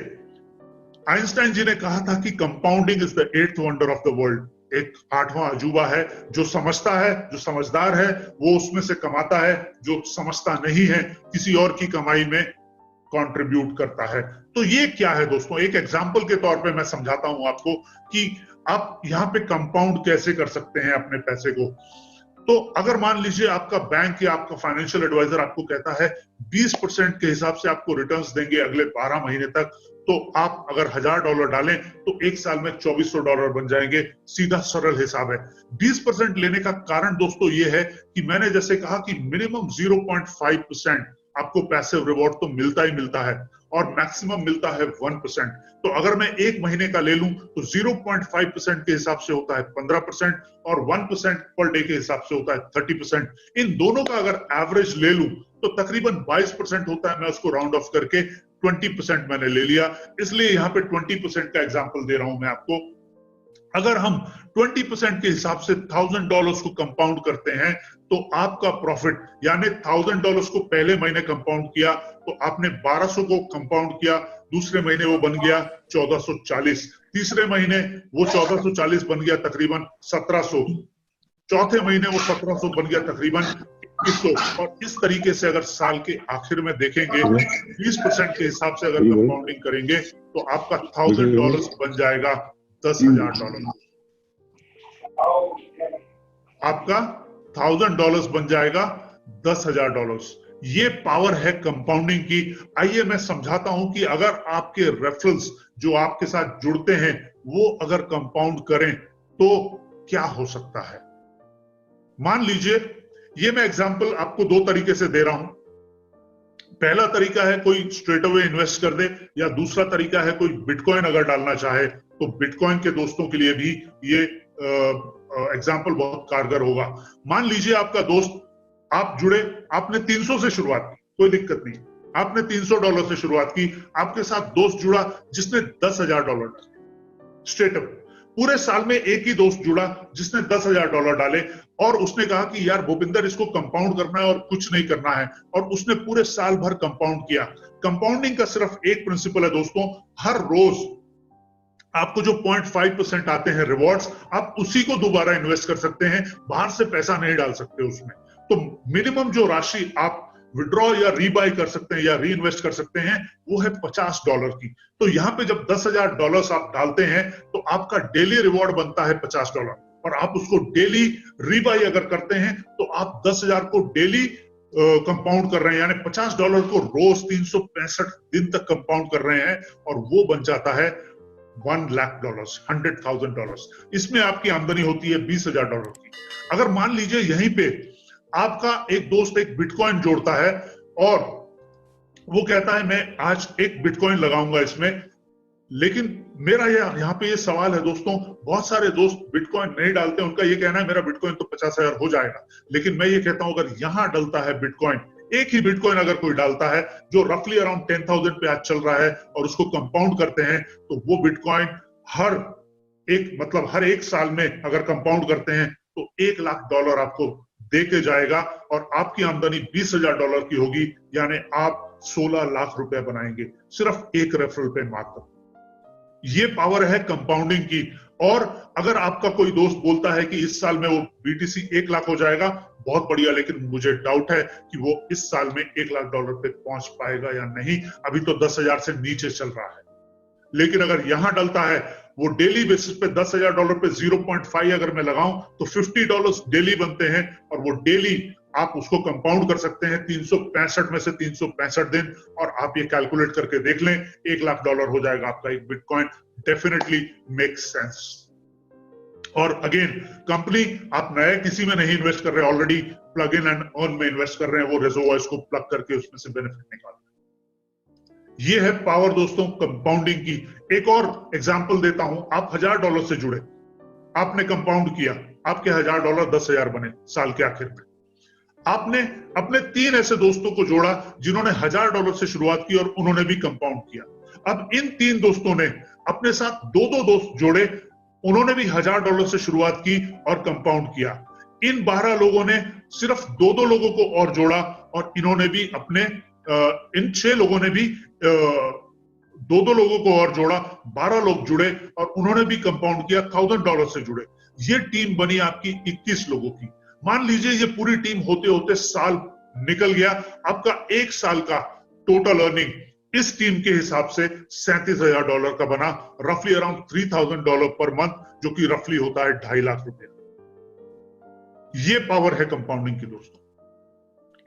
आइंस्टाइन जी ने कहा था कि compounding is the 8th wonder of the world. एक 8वां अजूबा है। जो समझता है, जो समझदार है, वो उसमें से कमाता है, जो समझता नहीं है किसी और की कमाई में कंट्रीब्यूट करता है। तो ये क्या है दोस्तों, एक एग्जांपल के तौर पे मैं समझाता हूं आपको कि आप यहां पे कंपाउंड कैसे कर सकते हैं अपने पैसे को। तो अगर मान लीजिए आपका बैंक या आपका फाइनेंशियल एडवाइजर आपको कहता है 20% के हिसाब से आपको रिटर्न्स देंगे अगले 12 महीने तक, तो आप अगर $1,000 डालें तो एक साल में $2,400 बन जाएंगे। सीधा सरल हिसाब है। 20% लेने का कारण दोस्तों ये है कि मैंने जैसे कहा कि मिनिमम 0.5% आपको पैसिव रिवॉर्ड तो मिलता ही मिलता है, और मैक्सिमम मिलता है 1%। तो अगर मैं एक महीने का ले लूं तो 0.5% के हिसाब से होता है 15%, और 1% पर डे के हिसाब से होता है 30%। इन दोनों का अगर एवरेज ले लूं तो तकरीबन 22% होता है। मैं उसको राउंड ऑफ करके 20% मैंने ले लिया, इसलिए यहाँ पे 20% का एग्जांपल दे रहा हूं मैं आपको। अगर हम 20% के हिसाब से $1,000 को कंपाउंड करते हैं, तो आपका प्रॉफिट, यानी $1,000 को पहले महीने कंपाउंड किया तो आपने 1200 को कंपाउंड किया, दूसरे महीने वो बन गया 1440, तीसरे महीने वो 1440 बन गया तकरीबन 1700, चौथे महीने वो 1700 बन गया तकरीबन 2100। और इस तरीके से अगर साल के आखिर में देखेंगे 20% के हिसाब से अगर कंपाउंडिंग करेंगे तो आपका $1,000 बन जाएगा $10,000। आपका $1,000 बन जाएगा $10,000। ये पावर है कंपाउंडिंग की। आइए मैं समझाता हूं कि अगर आपके रेफरल्स जो आपके साथ जुड़ते हैं वो अगर कंपाउंड करें तो क्या हो सकता है। मान लीजिए, ये मैं एग्जांपल आपको दो तरीके से दे रहा हूं। पहला तरीका है कोई स्ट्रेट अवे इन्वेस्ट कर दे, या दूसरा तरीका है कोई बिटकॉइन अगर डालना चाहे तो बिटकॉइन के दोस्तों के लिए भी ये एग्जांपल बहुत कारगर होगा। मान लीजिए आपका दोस्त, आप जुड़े, आपने 300 से शुरुआत की, कोई दिक्कत नहीं, आपने $300 से शुरुआत की, आपके साथ दोस्त जुड़ा जिसने $10,000 डाले स्ट्रेट अवे। पूरे साल में एक ही दोस्त जुड़ा जिसने $10,000 डाले, और उसने कहा कि यार भूपिंदर, इसको कंपाउंड करना है और कुछ नहीं करना है, और उसने पूरे साल भर कंपाउंड किया। कंपाउंडिंग का सिर्फ एक प्रिंसिपल है दोस्तों, हर रोज आपको जो 0.5% आते हैं रिवॉर्ड्स, आप उसी को दोबारा इन्वेस्ट कर सकते हैं, बाहर से पैसा नहीं डाल सकते उसमें। तो मिनिमम जो राशि आप विड्रॉ या रीबाई कर सकते हैं या री इन्वेस्ट कर सकते हैं वो है $50 की। तो यहां पे जब $10,000 आप डालते हैं तो आपका डेली रिवॉर्ड बनता है $50, और आप उसको डेली रीबाई अगर करते हैं तो आप 10,000 को डेली कंपाउंड कर रहे हैं, यानी $50 को रोज 365 दिन तक कंपाउंड कर रहे हैं, और वो बन जाता है $1,00,000, $100,000। इसमें आपकी आमदनी होती है $20,000 की। अगर मान लीजिए यहीं पे आपका एक दोस्त एक बिटकॉइन जोड़ता है और वो कहता है मैं आज एक बिटकॉइन लगाऊंगा इसमें, लेकिन मेरा यहाँ पे ये सवाल है दोस्तों, बहुत सारे दोस्त बिटकॉइन नहीं डालते, उनका ये कहना है मेरा बिटकॉइन तो 50,000 हो जाएगा। लेकिन मैं ये कहता हूं अगर यहां डलता है बिटकॉइन, एक ही बिटकॉइन अगर कोई डालता है जो रफली अराउंड 10,000 पे आज चल रहा है, और उसको कंपाउंड करते हैं, तो वो बिटकॉइन हर एक साल में अगर कंपाउंड करते हैं तो $1,00,000 आपको दे के जाएगा, और आपकी आमदनी $20,000 की होगी, यानी आप 16 लाख रुपए बनाएंगे सिर्फ एक रेफरल पे मात्र। ये पावर है कंपाउंडिंग की। और अगर आपका कोई दोस्त बोलता है कि इस साल में वो BTC 1 लाख हो जाएगा, बहुत बढ़िया, लेकिन मुझे डाउट है कि वो इस साल में $1,00,000 पे पहुंच पाएगा या नहीं, अभी तो 10,000 से नीचे चल रहा है। लेकिन अगर यहां डलता है, वो डेली बेसिस पे $10,000 पे 0.5 अगर मैं लगाऊं तो $50 डेली बनते हैं, और वो डेली आप उसको कंपाउंड कर सकते हैं 365 में से 365 दिन, और आप ये कैलकुलेट करके देख लें, $1,00,000 हो जाएगा आपका एक बिटकॉइन। Definitely makes sense. और अगेन, कंपनी आप नए किसी में नहीं इन्वेस्ट कर रहे, already plug in and earn में इन्वेस्ट कर रहे हैं, वो रिजर्वॉयर्स को प्लग करके उसमें से बेनिफिट निकाल। ये है पावर दोस्तों कंपाउंडिंग की। एक और एग्जांपल देता हूं, आप $1,000 से जुड़े, आपने कंपाउंड किया, आपके $1,000 10,000 बने साल के आखिर में। आपने अपने 3 ऐसे दोस्तों को जोड़ा जिन्होंने $1,000 से शुरुआत की और उन्होंने भी कंपाउंड किया। अब इन 3 दोस्तों ने अपने साथ 2-2 दोस्त जोड़े, उन्होंने भी $1,000 से शुरुआत की और कंपाउंड किया। इन 12 लोगों ने सिर्फ 2-2 लोगों को और जोड़ा, और इन्होंने भी अपने इन 6 लोगों ने भी 2-2 लोगों को और जोड़ा, 12 लोग जुड़े और उन्होंने भी कंपाउंड किया, $1,000 से जुड़े। ये टीम बनी आपकी 21 लोगों की। मान लीजिए ये पूरी टीम होते होते साल निकल गया, आपका एक साल का टोटल अर्निंग इस टीम के हिसाब से $37,000 का बना, रफली अराउंड $3,000 पर मंथ, जो कि रफली होता है 2.5 लाख रुपए। ये पावर है कंपाउंडिंग की दोस्तों।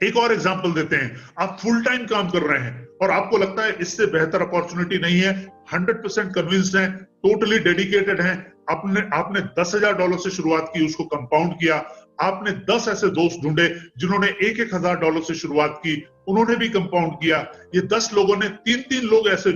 एक और एग्जांपल देते हैं, आप फुल टाइम काम कर रहे हैं और आपको लगता है इससे बेहतर अपॉर्चुनिटी नहीं है, 100% कन्विंस्ड हैं, टोटली डेडिकेटेड हैं, आपने $10,000 से शुरुआत की, उसको कंपाउंड किया। आपने 10 ऐसे दोस्त ढूंढे जिन्होंने $1,000 से शुरुआत की, उन्होंने भी कंपाउंड किया। ये 10 लोगों ने 3-3 लोग ऐसे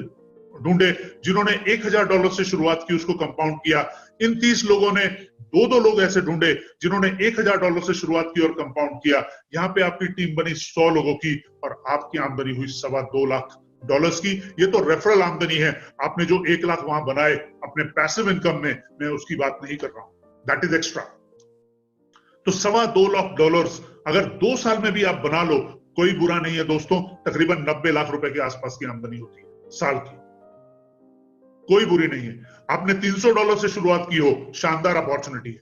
ढूंढे जिन्होंने $1,000 से शुरुआत की, उसको कंपाउंड किया। इन 30 लोगों ने 2-2 लोग ऐसे ढूंढे जिन्होंने $1,000 से शुरुआत की और कंपाउंड किया। यहाँ पे आपकी टीम बनी 100 लोगों की और आपकी आमदनी हुई $2.25 लाख की। ये तो रेफरल आमदनी है, आपने जो 1 लाख वहां बनाए अपने पैसिव इनकम में, मैं उसकी बात नहीं कर रहा हूं, दैट इज एक्स्ट्रा। तो $2.25 लाख अगर 2 साल में भी आप बना लो, कोई बुरा नहीं है दोस्तों, तकरीबन 90 लाख रुपए के आसपास की आमदनी होती है साल की, कोई बुरी नहीं है। आपने $300 से शुरुआत की हो, शानदार अपॉर्चुनिटी है।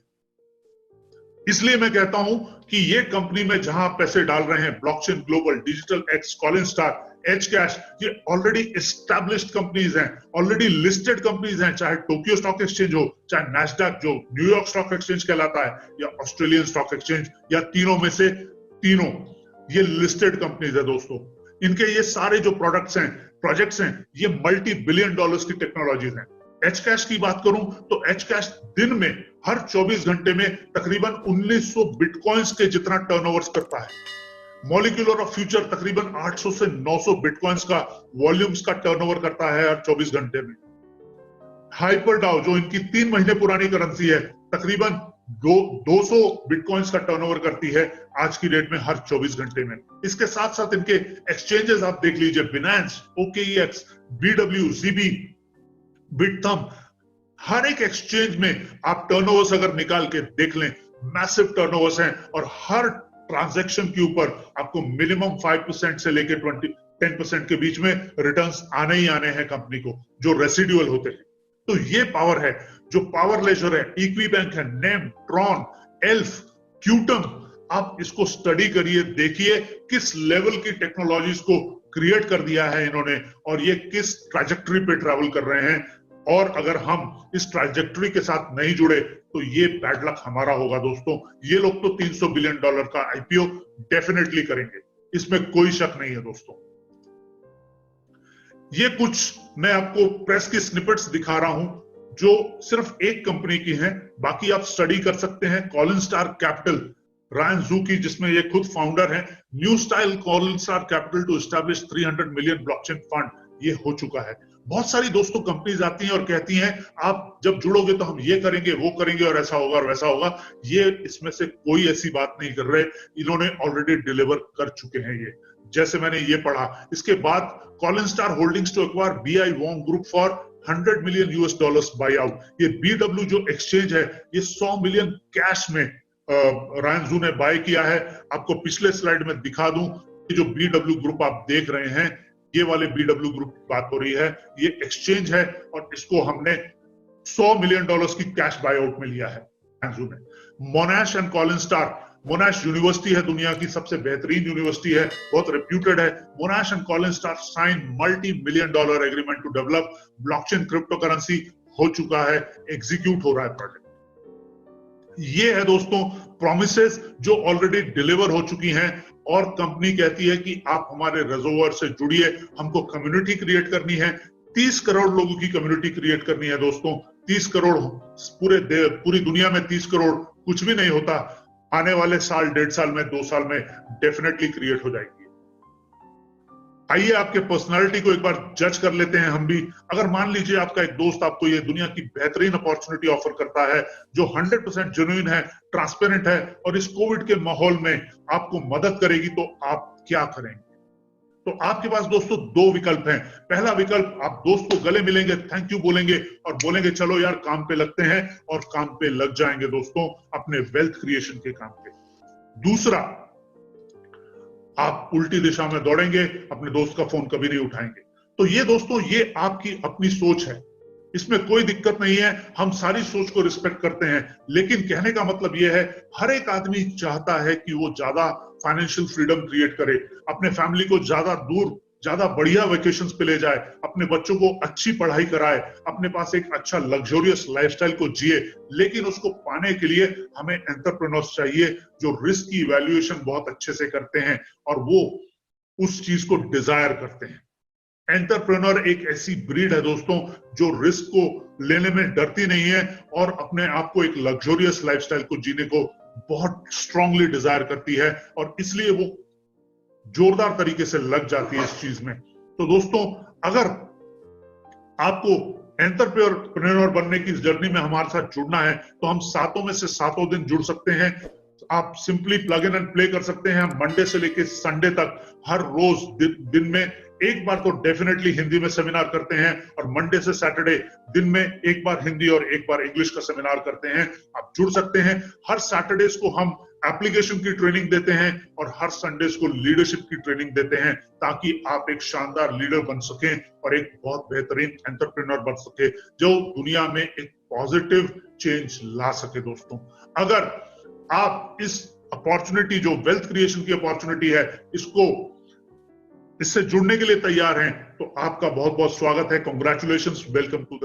इसलिए मैं कहता हूं कि ये कंपनी में जहां पैसे डाल रहे हैं, blockchain global, digital x, Colin star, H cash, ये ऑलरेडी एस्टैब्लिश्ड कंपनीज हैं, ऑलरेडी लिस्टेड कंपनीज हैं, चाहे टोक्यो स्टॉक एक्सचेंज हो, चाहे नैस्डैक जो न्यूयॉर्क स्टॉक एक्सचेंज कहलाता है, या ऑस्ट्रेलियन स्टॉक एक्सचेंज, या तीनों में से तीनों ये लिस्टेड कंपनीज है दोस्तों। इनके ये सारे जो प्रोडक्ट्स हैं, प्रोजेक्ट्स हैं, ये $multi-billion की टेक्नोलॉजीज हैं। एच कैश की बात करूं तो एच कैश दिन में हर 24 घंटे में तकरीबन 1900 बिटकॉइंस के जितना टर्नओवर करता है। मॉलिक्यूलर ऑफ फ्यूचर तकरीबन 800 से 900 बिटकॉइंस का वॉल्यूम्स का टर्नओवर करता है हर 24 घंटे में। हाइपरडाउ जो इनकी 3 महीने पुरानी करेंसी है, तकरीबन 200 बिटकॉइंस का टर्नओवर करती है आज की डेट में हर 24 घंटे में। इसके साथ साथ इनके एक्सचेंजेस आप देख लीजिए, बिनेंस, OKEX, BW, ZB, बिटथम, हर एक एक्सचेंज में आप टर्नओवर्स अगर निकाल के देख लें, मैसिव टर्नओवर्स हैं और हर ट्रांजैक्शन के ऊपर आपको मिनिमम 5% से लेकर 10% के बीच में रिटर्न्स आने ही आने हैं कंपनी को, जो रेसिडुअल होते हैं। तो ये पावर है, जो पावर लेजर है, इक्वी बैंक है, नेम, ट्रॉन, एल्फ, क्यूटम, आप इसको स्टडी करिए, देखिए किस लेवल की टेक्नोलॉजीज को क्रिएट कर दिया है इन्होंने और ये किस ट्रैजेक्टरी पे ट्रैवल कर रहे हैं। और अगर हम इस ट्रैजेक्टरी के साथ नहीं जुड़े तो ये बैड लक हमारा होगा दोस्तों। ये लोग तो $300 बिलियन का IPO डेफिनेटली करेंगे, इसमें कोई शक नहीं है दोस्तों। ये कुछ मैं आपको प्रेस की स्निपेट्स दिखा रहा हूं जो सिर्फ एक कंपनी की हैं, बाकी आप स्टडी कर सकते हैं। कॉलिन स्टार कैपिटल, रायन जू की, जिसमें ये खुद फाउंडर हैं। New style Colin Star capital to establish 300 million blockchain fund, ये हो चुका है। बहुत सारी दोस्तों कंपनीज आती हैं और कहती हैं आप जब जुड़ोगे तो हम ये करेंगे, वो करेंगे और ऐसा होगा और वैसा होगा। ये इसमें से कोई ऐसी बात नहीं कर रहे, इन्होंने ऑलरेडी डिलीवर कर चुके हैं ये, जैसे मैंने ये पढ़ा। इसके बाद Colin Star holdings to acquire BI Wong group for $100 million buy out. ये BW जो एक्सचेंज है, ये 100 मिलियन कैश में रायन जू ने बाय किया है। आपको पिछले स्लाइड में दिखा दूं कि जो BW ग्रुप आप देख रहे हैं, ये वाले BW ग्रुप की बात हो रही है, ये एक्सचेंज है और इसको हमने $100 मिलियन की कैश बाय आउट में लिया है रायन जू ने। मोनाश एंड कॉलिन स्टार, मोनाश यूनिवर्सिटी है, दुनिया की सबसे बेहतरीन यूनिवर्सिटी है, बहुत रेप्यूटेड है। Monash and Colin Star sign $multi-million agreement to develop blockchain cryptocurrency, हो चुका है, एग्जीक्यूट हो रहा है प्रोजेक्ट। ये है दोस्तों प्रॉमिसेस जो ऑलरेडी डिलीवर हो चुकी हैं और कंपनी कहती है कि आप हमारे रिजर्वर से जुड़िए, हमको कम्युनिटी क्रिएट करनी है। 30 करोड़ लोगों की कम्युनिटी क्रिएट करनी है दोस्तों। 30 करोड़ पूरी दुनिया में 30 करोड़ कुछ भी नहीं होता, आने वाले साल, 1.5 साल में, 2 साल में डेफिनेटली क्रिएट हो जाएगी। आइए आपके पर्सनालिटी को एक बार जज कर लेते हैं हम भी। अगर मान लीजिए आपका एक दोस्त आपको ये दुनिया की बेहतरीन अपॉर्चुनिटी ऑफर करता है जो 100% जेन्युइन है, ट्रांसपेरेंट है और इस कोविड के माहौल में आपको मदद करेगी, तो आप क्या करेंगे? तो आपके पास दोस्तों 2 विकल्प हैं। पहला विकल्प, आप दोस्त को गले मिलेंगे, थैंक यू बोलेंगे और बोलेंगे चलो यार काम पे लगते हैं, और काम पे लग जाएंगे दोस्तों अपने वेल्थ क्रिएशन के काम पे। दूसरा, आप उल्टी दिशा में दौड़ेंगे, अपने दोस्त का फोन कभी नहीं उठाएंगे। तो ये दोस्तों, ये आपकी अपनी सोच है, इसमें कोई दिक्कत नहीं है, हम सारी सोच को रिस्पेक्ट करते हैं। लेकिन कहने का मतलब यह है, हर एक आदमी चाहता है कि वो ज्यादा फाइनेंशियल फ्रीडम क्रिएट करे, अपने फैमिली को ज्यादा दूर, ज्यादा बढ़िया वेकेशंस पे ले जाए, अपने बच्चों को अच्छी पढ़ाई कराए, अपने पास एक अच्छा लग्जरियस लाइफस्टाइल को जिए। लेकिन उसको पाने के लिए हमें एंटरप्रेन्योर्स चाहिए जो रिस्क की इवैल्यूएशन बहुत अच्छे से करते हैं और वो उस चीज को डिजायर करते हैं। एंटरप्रेन्योर एक ऐसी ब्रीड है दोस्तों जो रिस्क को लेने में डरती नहीं है और अपने आप को एक लग्जरियस लाइफस्टाइल को जीने को बहुत स्ट्रांगली डिजायर करती है, और इसलिए वो जोरदार तरीके से लग जाती है इस चीज में। तो दोस्तों, अगर आपको एंटरप्रेन्योर बनने की जर्नी में हमारे साथ जुड़ना है तो हम 7 में से 7 दिन जुड़ सकते हैं। आप simply plug in and play कर सकते हैं। मंडे से लेकर संडे तक हर रोज दिन में एक बार तो डेफिनेटली हिंदी में सेमिनार करते हैं, और मंडे से सैटरडे दिन में एक बार हिंदी और एक बार इंग्लिश का सेमिनार करते हैं। आप जुड़ सकते हैं। हर सैटरडेज को हम एप्लीकेशन की ट्रेनिंग देते हैं और हर संडेज को लीडरशिप की ट्रेनिंग देते हैं, ताकि आप एक शानदार लीडर बन सकें और एक बहुत बेहतरीन एंटरप्रेन्योर बन सके जो दुनिया में एक पॉजिटिव चेंज ला सके। दोस्तों, अगर आप इस अपॉर्चुनिटी, जो वेल्थ क्रिएशन की अपॉर्चुनिटी है, इससे जुड़ने के लिए तैयार हैं तो आपका बहुत बहुत स्वागत है। Congratulations, welcome to the